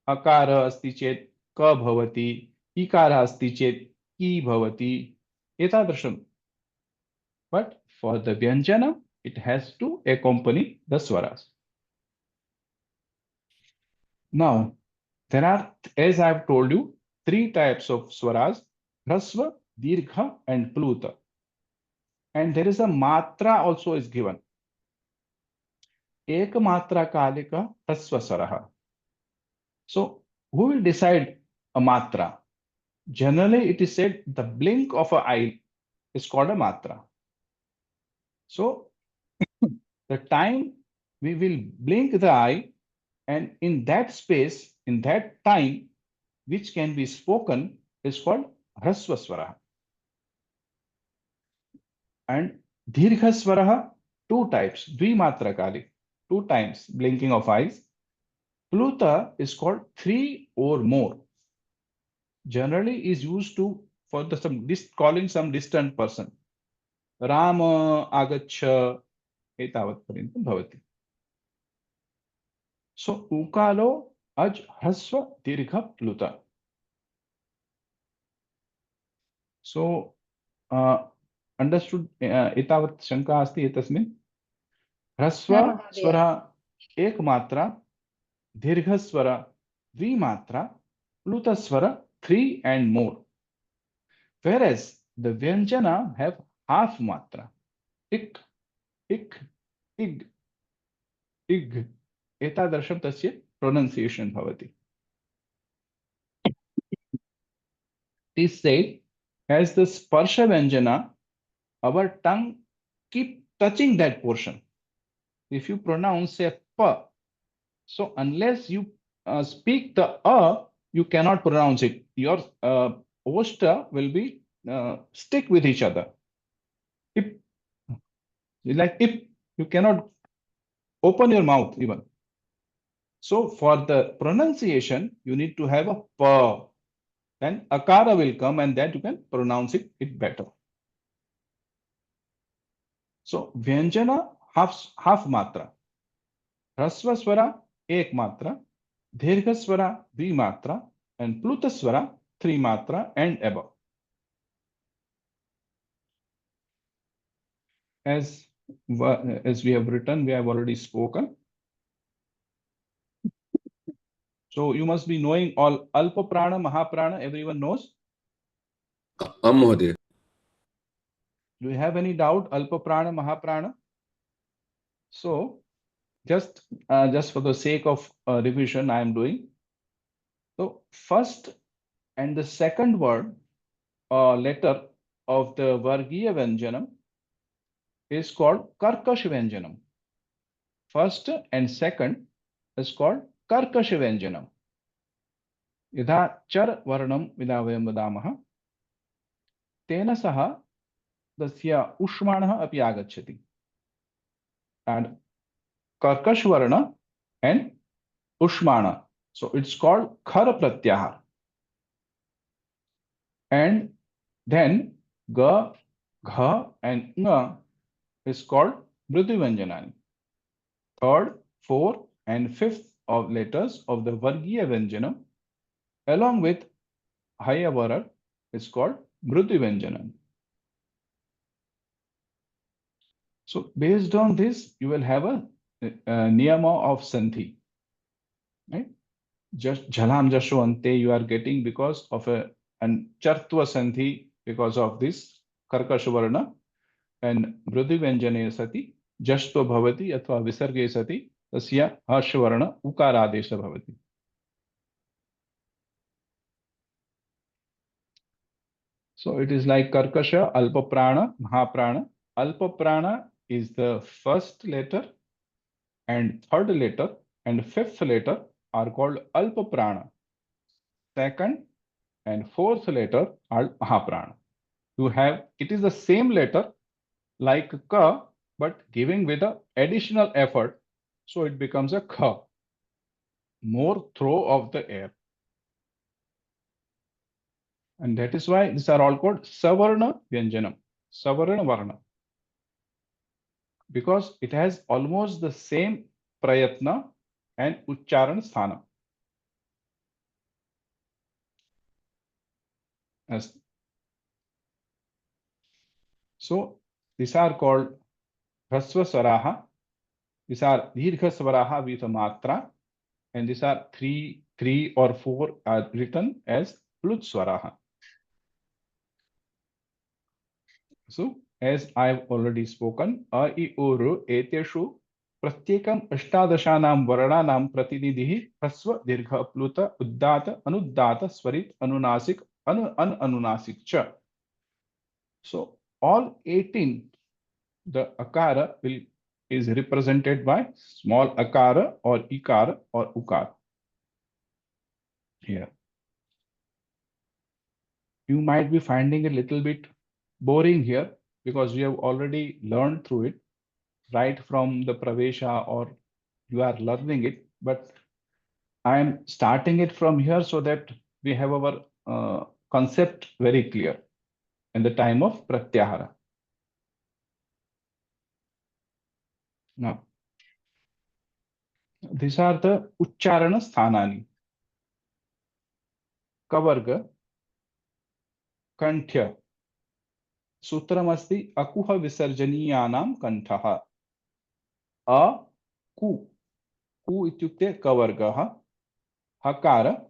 Akara asti chet ka bhavati, ikara asti chet ki bhavati, etadrisham. But for the vyanjana, it has to accompany the swaras. Now, there are, as I have told you, 3 types of swaras: hrasva, dirgha, and pluta. And there is a matra also is given. Ek matra kalika hrasva swaraha. So, who will decide a matra? Generally, it is said the blink of an eye is called a matra. So, the time we will blink the eye, and in that space, in that time, which can be spoken, is called hrasva swara. And dirgha swara, 2 types, dvimatra kali, 2 times blinking of eyes. Pluta is called 3 or more. Generally is used to for the calling some distant person. Rama agacha etavat parintam bhavati. So ukalo aj hrasva dirgha pluta. So understood etavat shanka asti etasmin. Hrasva swara ek matra, dirgha swara dvimatra, pluta swara 3 and more. Whereas the vyanjana have half matra. Ik, ik, ig, ig. Etadarsham tasya pronunciation bhavati. It is said, as the sparsha vyanjana, our tongue keep touching that portion. If you pronounce a pa, so unless you speak the a, you cannot pronounce it. Your oshta will be stick with each other. If, like if you cannot open your mouth even. So for the pronunciation, you need to have a pa. Then akara will come and that you can pronounce it better. So vyanjana half matra. Hrasva swara ek matra. Dirgha swara dvimatra. And pluta swara 3 matra and above. As we have written, we have already spoken. So you must be knowing all alpa prana, mahaprana, everyone knows? Mahodaya. Do you have any doubt? Alpa prana, mahaprana? So just for the sake of revision, I am doing. So first and the second word letter of the Vargiya Vyanjanam is called Karkash Vyanjanam. First and second is called Karkash Vyanjanam. Yadha char varnam vidavayam vadamaha tena saha dasya ushmanah api agacchati. And Karkash varna and ushmana. So it's called khara pratyahar. And then ga, gha and nga is called mridu vyanjanani. Third, fourth and fifth of letters of the Vargiya Vyanjanam along with higher vara is called mridu vyanjanam. So based on this, you will have a niyama of sandhi. Right? Just jhalam jasho ante you are getting because of an chartva sandhi because of this karkasha varna, and mridu vyanjane sati jashto bhavati athva visarge sati tasya harsha varna ukaradesha bhavati. So it is like karkasha, alpa prana, mahaprana. Alpa prana is the first letter and third letter and fifth letter are called alpa prana. second and fourth letter are Mahaprana. You have, it is the same letter like Ka, but giving with a additional effort, so it becomes a Kha. More throw of the air. And that is why these are all called Savarna Vyanjanam, Savarna Varna. Because it has almost the same Prayatna and Uchcharan Sthana. As so, these are called Hrasva Swaraha. These are Dirgha Swaraha with a Matra. And these are three or four are written as Plut Swaraha. So, as I've already spoken, A, I, O, Ru, Eteshu, Pratyekam Ashtadashanam Varananam Pratinidhi, Hrasva, Dirgha, Pluta, Uddata, Anuddata, Swarit, Anunasik, Anunasik Cha. So, all 18, the Akara is represented by small Akara or Ikara or Ukara. Here. You might be finding a little bit boring here because you have already learned through it right from the Pravesha, or you are learning it, but I am starting it from here so that we have our concept very clear in the time of Pratyahara. Now, these are the Uchcharana Sthanani. Kavarga, Kanthya. Sutramasti Akuha Visarjaniyanam Kanthaha. A, Ku. Ku ityukte Kavargaha. Hakara,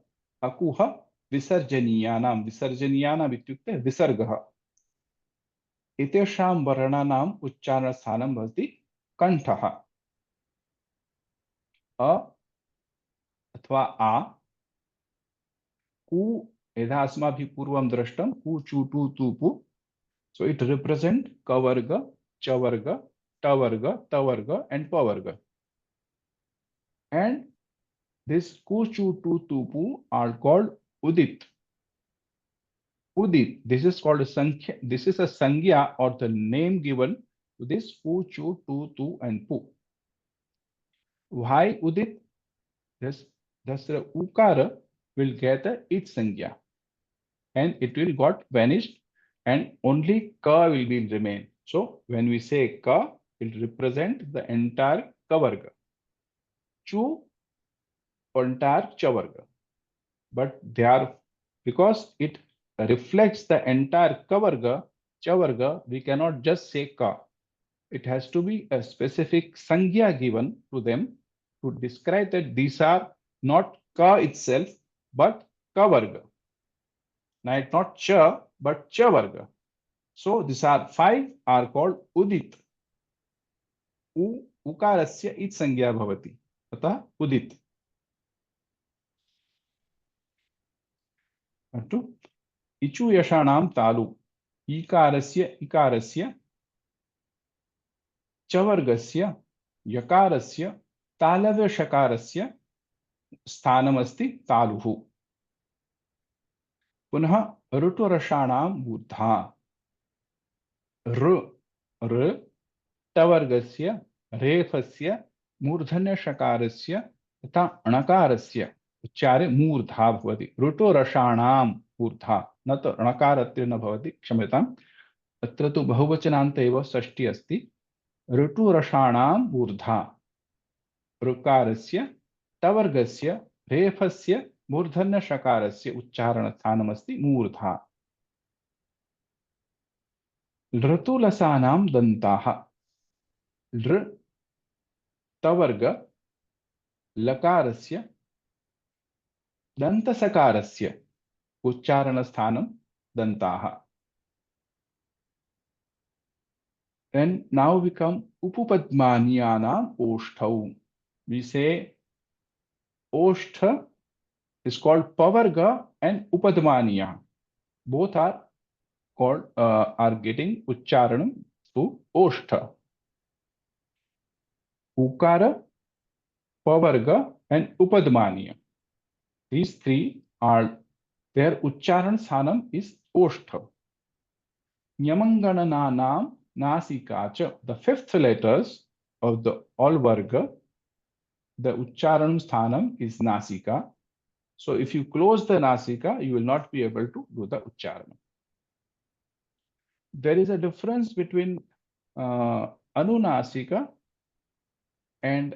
Akuha Visarjaniyanam. Visarjaniyanam ityukte Visargaha. Etesham Varananam Uchcharana Sthanam Bhavati Kanthaha. A अथवा आ कु यथा अस्माभिः पूर्वं दृष्टं कु चु to तु पु. So it represents Kavarga, Chavarga, Tavarga, Tavarga and Pavarga. And this Ku Chu Tu Tu Pu are called Udit. Udit, this is called a Sankhya. This is a Sangya or the name given to this Ku Chu Tu Tu and Pu. Why Udit? Thus the Ukara will get its Sangya and it will got vanished and only Ka will be remain. So when we say Ka, it represents the entire Kavarga. Chu, entire Chavarga. But they are, because it reflects the entire Kavarga, Chavarga, we cannot just say Ka. It has to be a specific Sangya given to them to describe that these are not Ka itself, but Kavarga. Now, not Cha, but Chavarga. So, these are 5 are called Udit. Ukarasya it Sangya bhavati. Atah Udit. Ichu Yashanam Talu. Ikarasya, Chavargasya, Yakarasya, Talavya Shakarasya, Sthanamasti Taluhu. Punha Ruturashanam Buddha. Tavargasya, Refasya, Murdhanya Shakarasya, Tata Anakarasya, Uchare Murdha Bhavati. Ruturashanam Buddha. Not Anakaratrina Bhavati, Kshamyatam. Atra tu Bahuvachananta eva Sashti asti. Ruturashanam Buddha. Rukarasya, Tavargasya, Refasya, Murdhanya Shakarasya, Uchcharana Sthanamasti Murdha. Lratulasanam Dantaha. Lr, Tavarga, Lakarasya, Dantasakarasya, Uchcharana Sthanam Dantaha. And now we come Upupadmaniyanam Oshtau. We say Oshtha is called Pavarga and Upadmaniya. Both are called are getting Uchcharanam to Oshtha. Ukara, Pavarga and Upadmaniya. These 3 are their uchcharan sthanam is oshtha. Nyamangananam nasika cha. The fifth letters of the all varga, the uchcharan sthanam is nasika. So if you close the nasika, you will not be able to do the uchcharan. There is a difference between anunasika and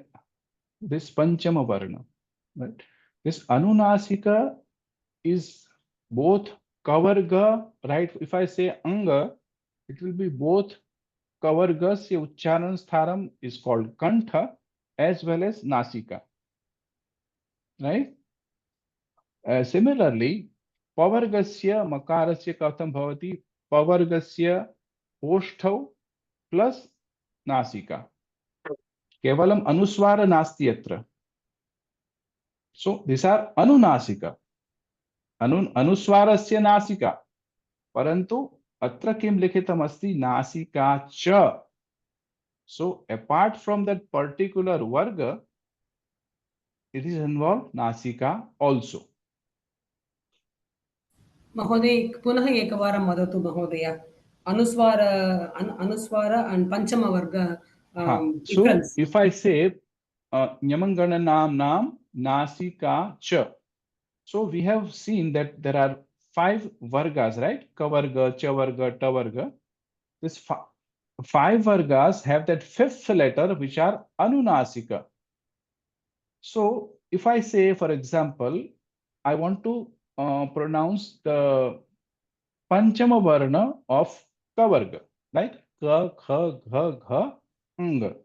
this panchama varna, right? This anunasika is both kavarga, right? If I say anga, it will be both kavargasya uchcharan stharam is called kantha as well as nasika, right? Similarly, pavargasya makarasya katham bhavati, pavargasya oshtau plus nasika. Kevalam anuswara nasti atra. So these are anunasika. Anuswarasya nasika. Parantu atra kim likhitam asti nasika cha. So apart from that particular varga, it is involved nasika also. महोदय पुनः एकवारं वदतु महोदय अनुस्वार and panchama varga difference. So if I say nyamangananam nam nasika cha, so we have seen that there are 5 vargas, right? Kavarga, chavarga, tavarga. This 5 vargas have that 5th letter which are anunasika. So if I say, for example, I want to pronounce the panchama varna of kavarga, like ka, kha, gha, gha, ng.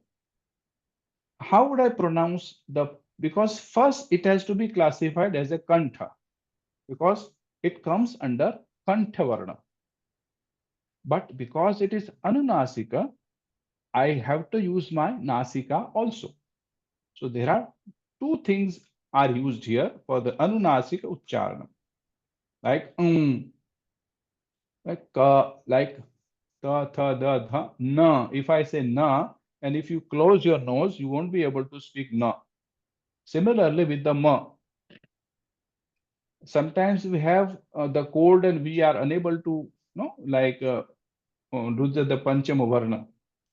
How would I pronounce the, because first it has to be classified as a kantha, because it comes under kantha varna. But because it is anunasika, I have to use my nasika also. So there are 2 things are used here for the anunasika uchcharana. Like like ka, like ta, tha, da, dha, na. If I say na, and if you close your nose, you won't be able to speak na. Similarly with the ma. Sometimes we have the cold and we are unable to, like do the panchama varna.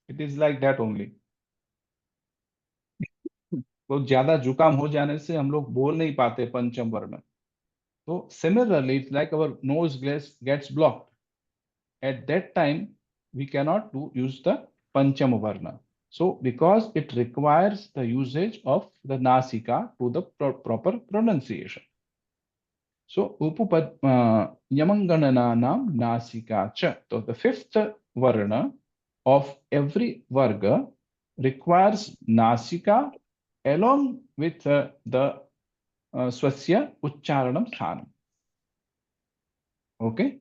It is like that only. तो ज्यादा जुकाम हो जाने से हम लोग बोल नहीं पाते पंचम वर्ण. So similarly, it's like our nose gets blocked. At that time, we cannot use the panchama varna. So because it requires the usage of the nasika to the proper pronunciation. So upupad yamangananam nasika cha. So the 5th varna of every varga requires nasika along with the swasya uchcharanam sthanam. Okay.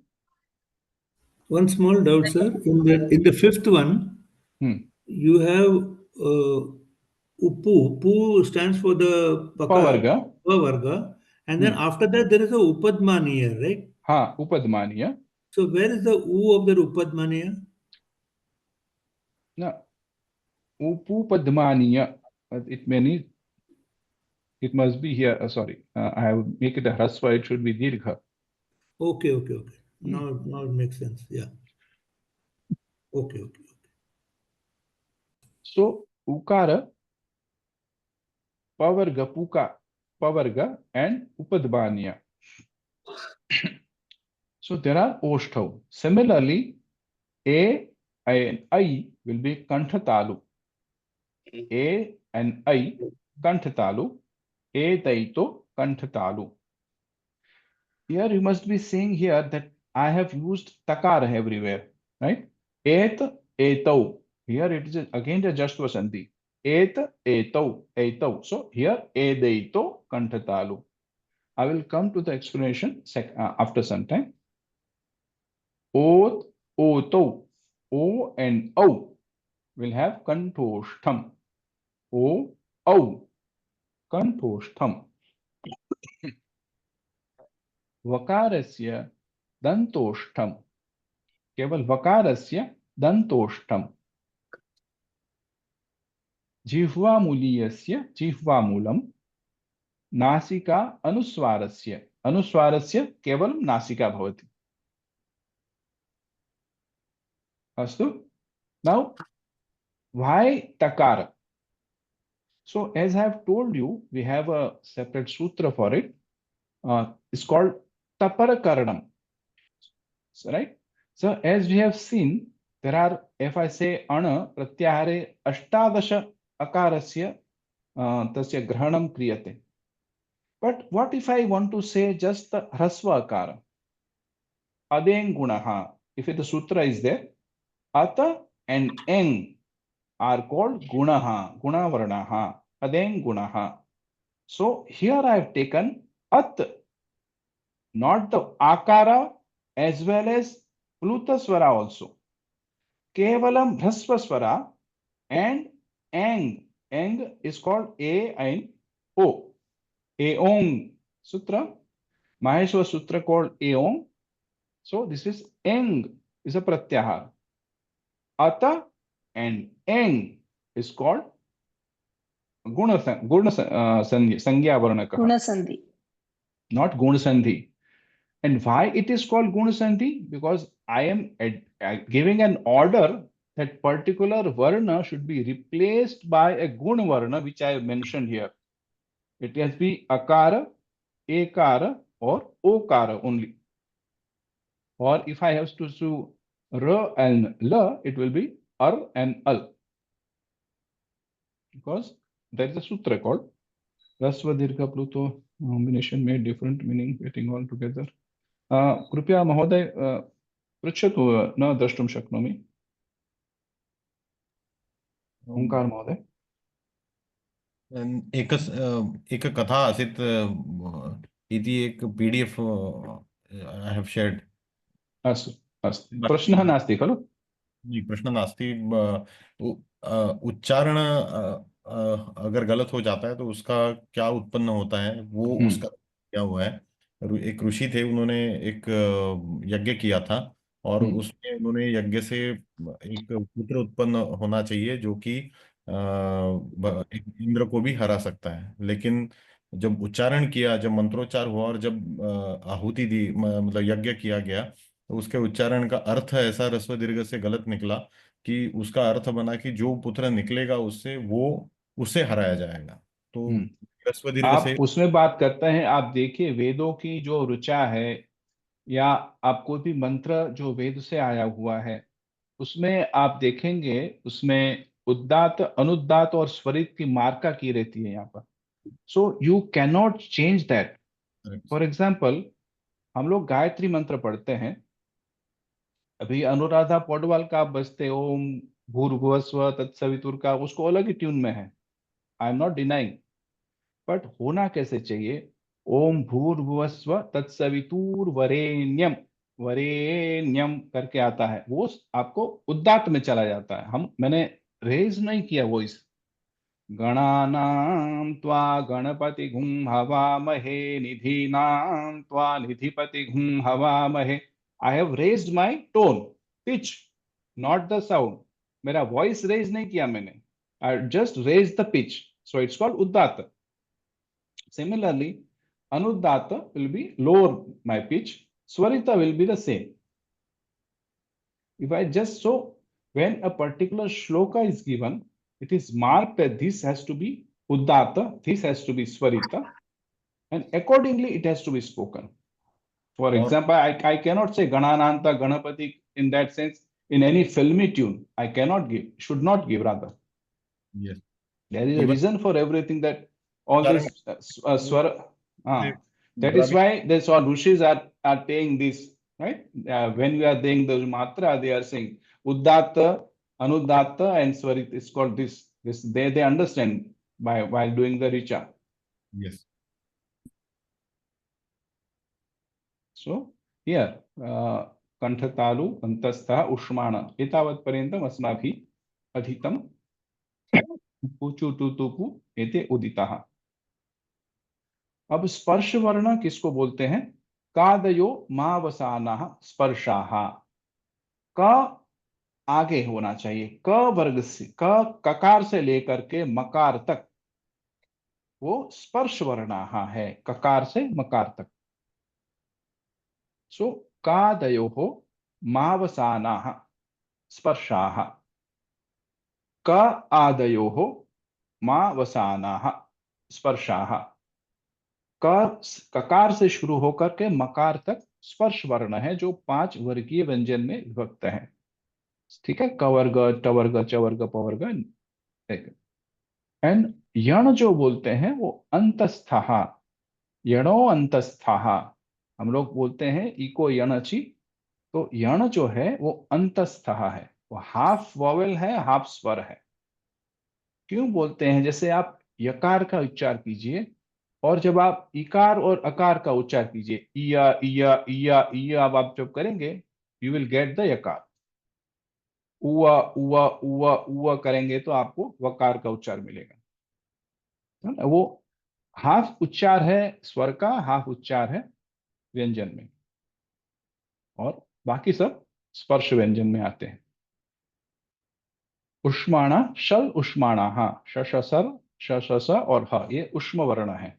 One small doubt, sir. In the 5th one, you have upu. Pu stands for the pavarga, and then after that there is a upadmaniya, right? Ha, upadmaniya. So where is the u of the upadmaniya? No, upadmaniya. It must be here. Sorry, I have make it a hrasva. It should be dirgha. Okay. Now it makes sense. Yeah. Okay. So ukara, pavarga, puka, pavarga, and upadmaniya. So there are oshthav. Similarly, a and I will be kanthatalu. A and I kanthatalu. A daito kanthatalu. Here you must be seeing here that I have used takara everywhere, right? Et, etau. Here it is again the jastva sandhi. Et, etau, etau. So here e daito kanthatalu. I will come to the explanation after some time. Ot, otau. O and O will have kantoshtham. O, O, kantoshtham. Vakarasya dantoshtham. Keval vakarasya dantoshtham. Jihvamuliyasya jihvamulam. Nasika anuswarasya. अनुस्वारस्य केवलं नासिका भवति। अस्तु, now why takara? So as I have told you, we have a separate sutra for it. It's called Taparakaranam. So, right? So as we have seen, there are, if I say ana pratyahare ashtadasha akarasya tasya grahanam kriyate. But what if I want to say just the hrasva akara? Adeng gunaha. If the sutra is there, ata and eng are called gunaha, gunavarnaha, adeng gunaha. So here I have taken at, not the akara as well as pluta swara also. Kevalam bhrasva swara and eng. Eng is called a and o. Aong sutra. Maheshwara sutra called Aong. So this is eng is a pratyahar. Ata and eng is called guna sangya varnaka. Guna sandhi. Not guna sandhi. And why it is called guna sandhi? Because I am giving an order that particular varna should be replaced by a guna varna, which I have mentioned here. It has to be akara, ekara, or okara only. Or if I have to do ra and la, it will be ar and al. Because there is a sutra called Rasva Dirgha Pluto combination made different meaning getting all together. कृपया महोदय पृच्छतु, न द्रष्टुं शक्नोमि। ओंकार महोदय। एक कथा आसीत् इति एक PDF I have shared. अस्तु अस्तु, प्रश्नः नास्ति खलु? प्रश्न नास्ति। उच्चारण अगर गलत हो जाता है तो उसका क्या उत्पन्न होता है, वो उसका क्या हुआ है। एक ऋषि थे, उन्होंने एक यज्ञ किया था और उसमें उन्होंने यज्ञ से एक पुत्र उत्पन्न होना चाहिए जो कि इंद्र को भी हरा सकता है। लेकिन जब उच्चारण किया, जब मंत्रोच्चार हुआ और जब आहुति दी, मतलब यज्ञ किया गया, तो उसके उच्चारण का अर्थ ऐसा ह्रस्व दीर्घ से गलत निकला कि उसका अर्थ बना कि जो पुत्र निकलेगा उससे, वो उससे हराया जाएगा। तो ह्रस्व दीर्घ आप से उसमें बात करते हैं। आप देखिए वेदों की जो ऋचा है या आप कोई भी मंत्र जो वेद से आया हुआ है, उसमें आप देखेंगे उसमें उद्दात, अनुदात और स्वरित की मार्का की रहती है यहाँ पर। So you can not change that. For example, हम लोग गायत्री मंत्र पढ़ते हैं, अभी अनुराधा पौडवाल का आप बजते ओम भूर्भुवस्व तत्सवितुर का, उसको अलग ही ट्यून में है, I am not denying, but होना कैसे चाहिए? ओम भूर्भुवस्व तत्सवितुर वरेण्यम, वरेण्यम करके आता है, वो आपको उद्दात में चला जाता है। मैंने रेज नहीं किया वॉइस। गणानां त्वा गणपतिगुं हवामहे निधीनां त्वा निधिपतिगुं हवामहे। I have raised my tone, pitch, not the sound. मेरा वॉइस रेज नहीं किया मैंने, I just raised the pitch, so it's called uddata. Similarly, anuddata will be lower my pitch, swarita will be the same. If I just, so when a particular shloka is given, it is marked that this has to be uddata, this has to be swarita, and accordingly it has to be spoken. For example, I cannot say Ganananta Ganapati in that sense in any filmy tune. I cannot give, should not give rather. Yes. There is a reason for everything, that all this swara. That is why this all rishis are saying this, right? When we are saying the matra, they are saying Uddatta, Anudatta and Swarit is called this. They understand by while doing the richa. Yes. So here कंठतालु अंतस्थः उष्माण एतावत् पर्यन्तम् अस्माभिः अधीतं। पुचु टुतुपु एते उदिताः। अब स्पर्श वर्ण किसको बोलते हैं? कादयो मावसानाः स्पर्शाः। क आगे होना चाहिए, क वर्ग से, ककार से लेकर के मकार तक वो स्पर्श वर्णाः है, ककार से मकार तक। सो कादयोः मावसानाः स्पर्शाः, क आदयोः मावसानाः स्पर्शाः। ककार से शुरू होकर के मकार तक स्पर्श वर्ण है जो 5 वर्गीय व्यंजन में विभक्त है। ठीक है, कवर्ग, टवर्ग, चवर्ग, पवर्ग। एंड यण जो बोलते हैं वो अंतस्थः, यणो अंतस्थः। हम लोग बोलते हैं इको यणचि, तो यण जो है वो अंतस्थः है, वो हाफ वॉवेल है, हाफ स्वर है। क्यों बोलते हैं? जैसे आप यकार का उच्चार कीजिए और जब आप इकार और अकार का उच्चार कीजिए, इया इया इया इया, अब आप जब करेंगे यू विल गेट द यकार। उआ उआ उआ उआ करेंगे तो आपको वकार का उच्चार मिलेगा। वो हाफ उच्चार है स्वर का, हाफ उच्चार है व्यंजन में, और बाकी सब स्पर्श व्यंजन में आते हैं। उष्माणा, शल उष्माणा, शशसर, शशस और ह, ये उष्म वर्ण है।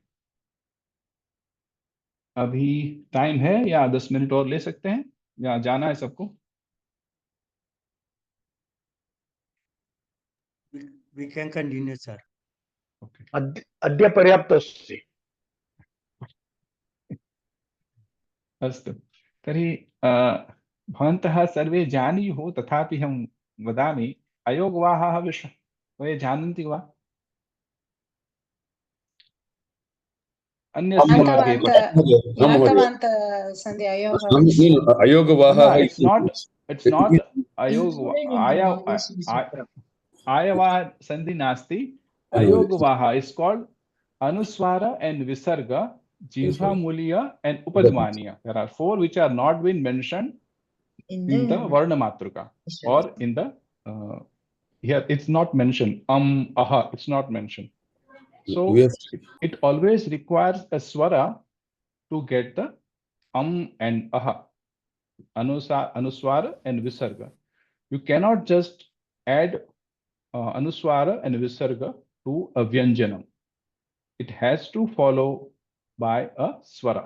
अभी टाइम है या 10 मिनट और ले सकते हैं या जाना है सबको? We can continue, sir. अद्य पर्याप्तम् अस्ति। अस्तु, तर्हि भवन्तः सर्वे जानीयुः, तथापि अहं वदामि, अयोगवाहाः विषये जानन्ति वा? अन्यस्मिन् वर्गे ज्ञातवन्तः सन्ति अयोगवाहाः। इट्स् नाट् अयोग, आयवाह संधि नास्ति। अयोगवाह इज कॉल्ड अनुस्वार एंड विसर्ग, जिह्वा मूल्य and उपध्मानीय। There are 4 which are not been mentioned in the varna matrika or in the here it's not mentioned. Aha, it's not mentioned. So it always requires a swara to get the and aha, anuswara and visarga. You cannot just add anuswara and visarga to a vyanjanam. It has to follow by a swara.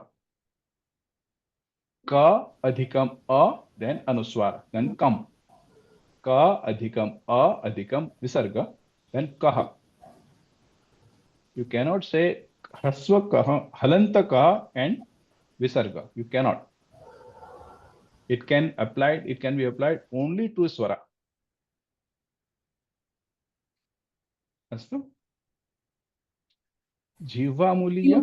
Ka adhikam a, then anuswara, then kam. Ka adhikam a adhikam visarga, then kaha. You cannot say haswa kaha, halanta kaha and visarga. You cannot. It can be applied only to swara. अस्तु, जिह्वामूल्य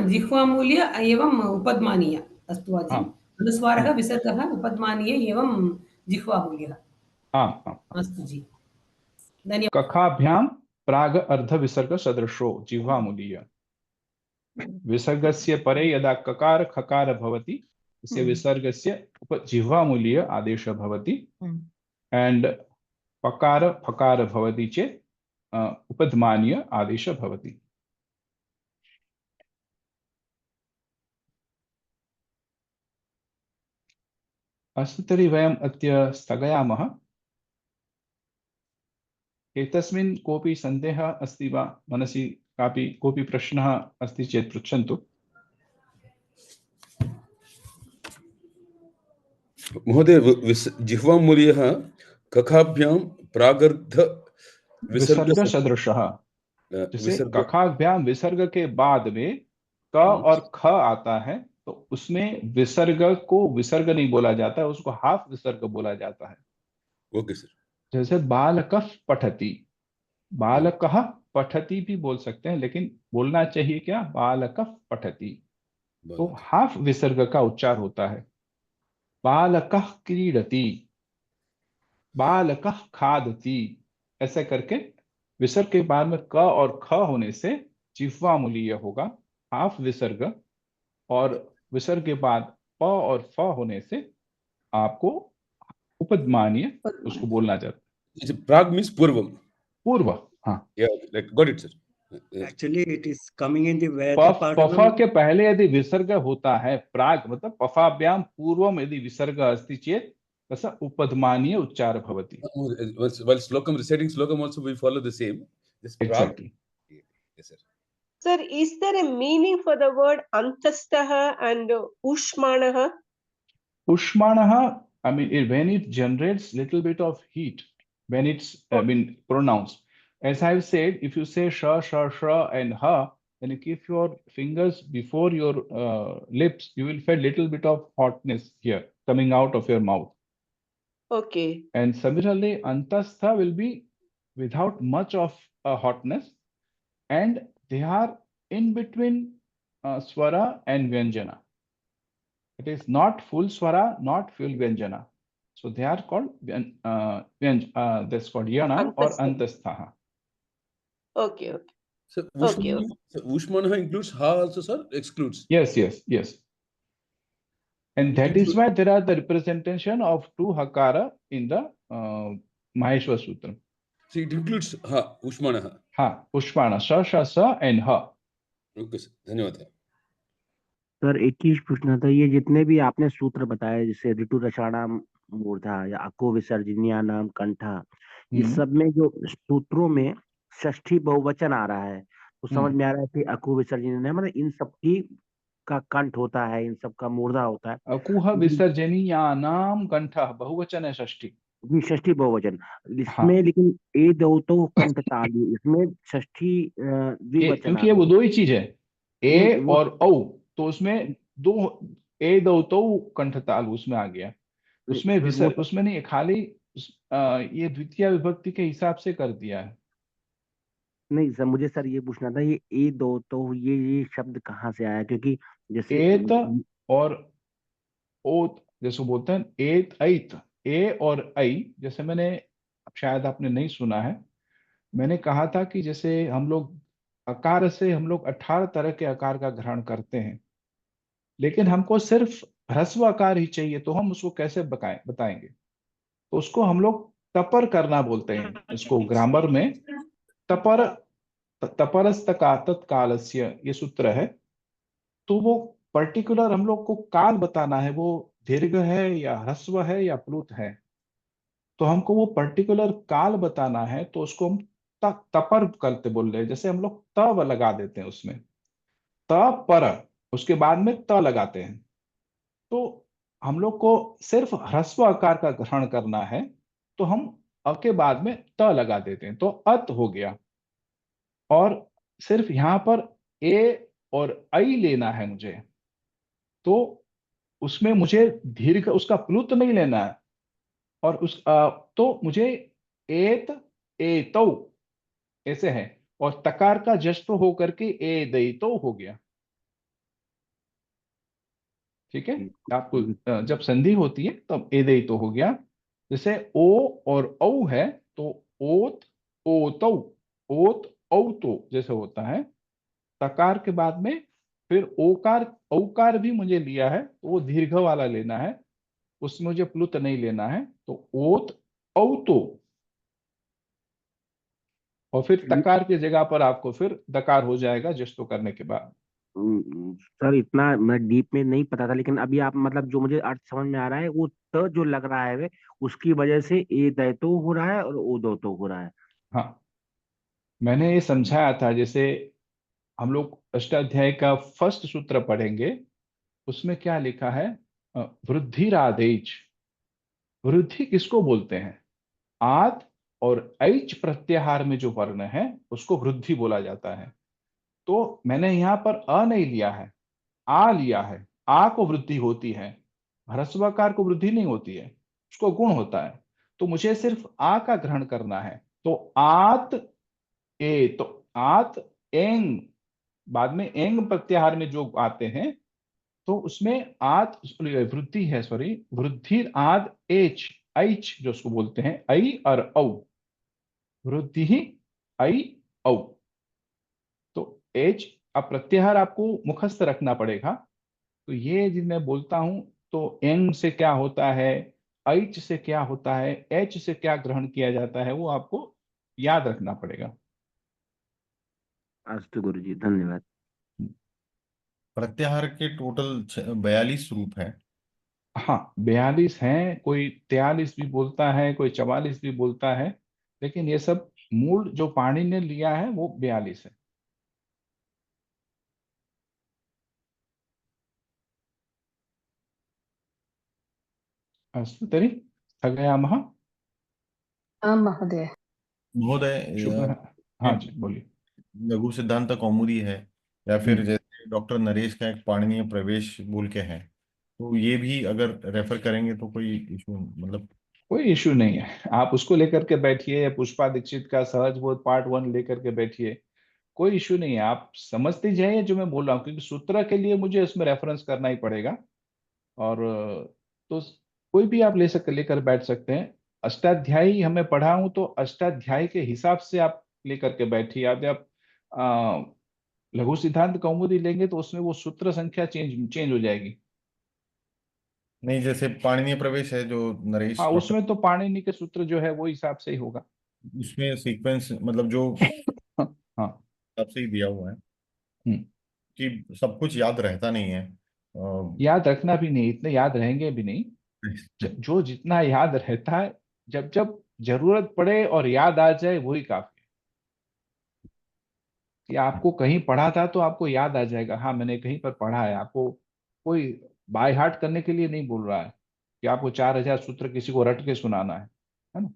जिह्वामूल्य एवं उपध्मानीय। अस्तु वाचि, अनुस्वारः विसर्गः उपध्मानीय एवं जिह्वामूल्यः। अस्तु जी, धन्यवादः। कखाभ्यां प्राग अर्ध विसर्ग सदृशो जिह्वामूल्य। विसर्गस्य परे यदा ककार खकार भवति तस्य विसर्गस्य जिह्वामूल्य आदेशः भवति, एंड पकार फकार भवति चेत् उपध्मानीय आदेशः भवति। अस्तु, तर्हि वयम् अद्य स्थगयामः। एतस्मिन् कोऽपि सन्देहः अस्ति वा? मनसि कोऽपि प्रश्नः अस्ति चेत् पृच्छन्तु। महोदय, जिह्वामूल्यः कखाभ्यां प्रागर्ध विसर्ग सदृशः। जैसे कखाभ्याम विसर्ग के बाद में क और ख आता है तो उसमें विसर्ग को विसर्ग नहीं बोला जाता है, उसको हाफ विसर्ग बोला जाता है। Okay sir. जैसे बालकः पठति, बालकः पठति भी बोल सकते हैं, लेकिन बोलना चाहिए क्या? बालकः पठति। तो हाफ विसर्ग का उच्चार होता है। बालकः क्रीडति, बालकः खादति, ऐसे करके विसर्ग के बाद में क और ख होने से जिह्वामूल्य होगा हाफ विसर्ग, और विसर्ग के बाद प और फ होने से आपको उपध्मानीय उसको बोलना जाता है। प्राग मीन्स पूर्वम, पूर्व। हाँ, got it sir. Actually, it is coming in the way. Puff के पहले यदि विसर्ग होता है, प्राग मतलब पफाभ्याम पूर्वम यदि विसर्ग अस्ति चेत् तस्य उपध्मानीय उच्चार भवति। While slokam reciting slokam also we follow the same. Exactly. Yes, sir. Sir, is there a meaning for the word antastah and ushmanah? Ushmanah, I mean, when it generates little bit of heat, when it's, I mean, pronounced. As I've said, if you say sha, sha, sha, and ha, and you keep your fingers before your lips, you will feel little bit of hotness here coming out of your mouth. Okay. And similarly, antastha will be without much of a hotness, and they are in between swara and vyanjana. It is not full swara, not full vyanjana. So they are called that's called yana or antastha. Okay, okay. So Okay, okay. Ushmanah includes ha also, sir? Excludes? Yes, yes, yes. And that is why there are the representation of two hakara in the Maheshwara Sutra. So it includes ha, Ushmanah. Ha, Ushmana, sa, sha, sa, and ha. Okay, sir. धन्यवाद. Sir एक चीज पूछना था, ये जितने भी आपने सूत्र बताए जैसे ऋतु रसाणाम मूर्धा या अको विसर्जनिया नाम कंठा, इस सब में जो सूत्रों में षष्ठी बहुवचन आ रहा है तो समझ में आ रहा है कि अको विसर्जनिया मतलब इन सब की का कंठ होता है, इन सब का मूर्धा होता है। अकुह विसर्जनिया नाम कंठा बहुवचन है षष्ठी। जी षष्ठी बहुवचन इसमें हाँ। लेकिन ए दो तो कंठ तालु इसमें षष्ठी द्विवचन, क्योंकि ये वो दो ही चीज है, ए और औ, तो उसमें दो ए दो तो कंठ तालु उसमें आ गया, उसमें विसर्ग उसमें नहीं, खाली ये द्वितीय विभक्ति के हिसाब से कर दिया है। नहीं सर मुझे सर ये पूछना था, ये ए दो तो ये शब्द कहाँ से आया, क्योंकि जैसे एत और ओत जैसे बोलते हैं एत ऐत, ए और ऐ, जैसे मैंने शायद आपने नहीं सुना है, मैंने कहा था कि जैसे हम लोग अकार से हम लोग 18 तरह के आकार का ग्रहण करते हैं, लेकिन हमको सिर्फ ह्रस्व आकार ही चाहिए, तो हम उसको कैसे बताएंगे? तो उसको हम लोग तपर करना बोलते हैं, इसको ग्रामर में तपर, तपरस्तका तत्कालस्य ये सूत्र है। तो वो पर्टिकुलर हम लोग को काल बताना है, वो दीर्घ है या ह्रस्व है या प्लुत है, तो हमको वो पर्टिकुलर काल बताना है, तो उसको हम तपर करते बोल रहे हैं। जैसे हम लोग त लगा देते हैं उसमें, त पर, उसके बाद में त लगाते हैं, तो हम लोग को सिर्फ ह्रस्व आकार का ग्रहण करना है, तो हम अ के बाद में त लगा देते हैं, तो अत हो गया। और सिर्फ यहाँ पर ए और ऐ लेना है मुझे, तो उसमें मुझे दीर्घ उसका प्लुत नहीं लेना है, और तो मुझे एत एतौ ऐसे है, और तकार का जश्व होकर के ए दैतो हो गया। ठीक है, आपको जब संधि होती है तब ए दैतो हो गया। जैसे ओ और औ है तो ओत ओतौ, ओत औतो जैसे होता है। तकार के बाद में फिर ओकार, औकार भी मुझे लिया है तो वो दीर्घ वाला लेना है, उसमें मुझे प्लुत नहीं लेना है, तो ओत औतो, और फिर तकार की जगह पर आपको फिर दकार हो जाएगा जस्तो करने के बाद। सर इतना मैं डीप में नहीं पता था, लेकिन अभी आप मतलब जो मुझे अर्थ समझ में आ रहा है वो त जो लग रहा है वे उसकी वजह से ए दैतो हो रहा है और ओ दो तो हो रहा है। हाँ, मैंने ये समझाया था, जैसे हम लोग अष्टाध्याय का फर्स्ट सूत्र पढ़ेंगे, उसमें क्या लिखा है, वृद्धिरादेच। वृद्धि किसको बोलते हैं? आद और ऐच प्रत्याहार में जो वर्ण है उसको वृद्धि बोला जाता है। तो मैंने यहाँ पर अ नहीं लिया है, आ लिया है। आ को वृद्धि होती है, ह्रस्वकार को वृद्धि नहीं होती है, उसको गुण होता है। तो मुझे सिर्फ आ का ग्रहण करना है, तो आत ए, तो आत एंग, बाद में एंग प्रत्याहार में जो आते हैं तो उसमें आत वृद्धि है, सॉरी वृद्धि आद एच, ऐच जो उसको बोलते हैं, ऐ और औ, वृद्धि ही ऐ औ। तो एच अब प्रत्याहार आपको मुखस्थ रखना पड़ेगा। तो ये जिन मैं बोलता हूं तो एंग से क्या होता है, ऐच से क्या होता है, एच से क्या ग्रहण किया जाता है, वो आपको याद रखना पड़ेगा। अस्तु गुरु जी, धन्यवाद। प्रत्याहार के टोटल 42 रूप हैं। हाँ 42 हैं, कोई 43 भी बोलता है, कोई 44 भी बोलता है, लेकिन ये सब मूल जो पाणिनि ने लिया है वो 42 है। अस्तु तर्हि स्थगयामः। आं महोदय। महोदय शुभः। हाँ जी, बोलिए। लघु सिद्धांत कौमुदी है, या फिर हम्म। जैसे डॉक्टर नरेश का एक पाणिनीय प्रवेश बोल के है, तो ये भी अगर रेफर करेंगे तो कोई इशू, मतलब कोई इश्यू नहीं है, आप उसको लेकर के बैठिए, या पुष्पा दीक्षित का सहज बोध पार्ट 1 लेकर के बैठिए, कोई इश्यू नहीं है। आप समझते जाइए जो मैं बोल रहा हूँ, क्योंकि सूत्र के लिए मुझे उसमें रेफरेंस करना ही पड़ेगा। और तो कोई भी आप लेकर बैठ सकते हैं। अष्टाध्यायी हमें पढ़ा हूं तो अष्टाध्यायी के हिसाब से आप लेकर के बैठिए। आप लघु सिद्धांत कौमुदी लेंगे तो उसमें वो सूत्र संख्या चेंज हो जाएगी। नहीं, जैसे पाणिनीय प्रवेश है जो नरेश हाँ, डॉक्टर, उसमें तो पाणिनि के सूत्र जो है वो हिसाब से ही होगा। उसमें सीक्वेंस मतलब जो हाँ। हिसाब से ही दिया हुआ है हम्म। कि सब कुछ याद रहता नहीं है। याद रखना भी नहीं, इतने याद रहेंगे भी नहीं। जो जितना याद रहता है, जब जब जरूरत पड़े और याद आ जाए वही काफी है। कि आपको कहीं पढ़ा था तो आपको याद आ जाएगा, हाँ मैंने कहीं पर पढ़ा है। आपको कोई बाय हार्ट करने के लिए नहीं बोल रहा है कि आपको 4000 सूत्र किसी को रट के सुनाना है ना।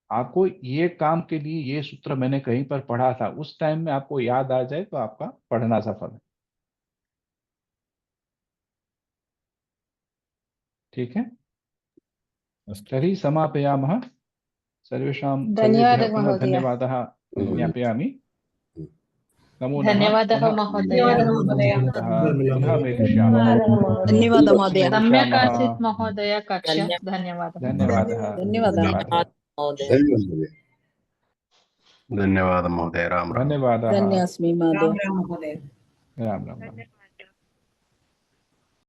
आपको ये काम के लिए ये सूत्र मैंने कहीं पर पढ़ा था, उस टाइम में आपको याद आ जाए तो आपका पढ़ना सफल है। ठीक है, तर्हि समापयामः। सर्वेषां सर्वेभ्यः धन्यवादः पुनः महोदय। धन्यवादः ज्ञापयामि। नमो नमः। धन्यवादः पुनः महोदय। धन्यवादः महोदय। पुनः मेलिष्यामः। धन्यवादः महोदय। सम्यक् मेलिष्यामः। आसीत् महोदय कक्ष्या। धन्यवादः। धन्यवादः। धन्यवादः महोदय। धन्यवाद महोदय। राम राम। धन्यवादः। धन्योऽस्मि महोदय। राम राम महोदय। राम राम।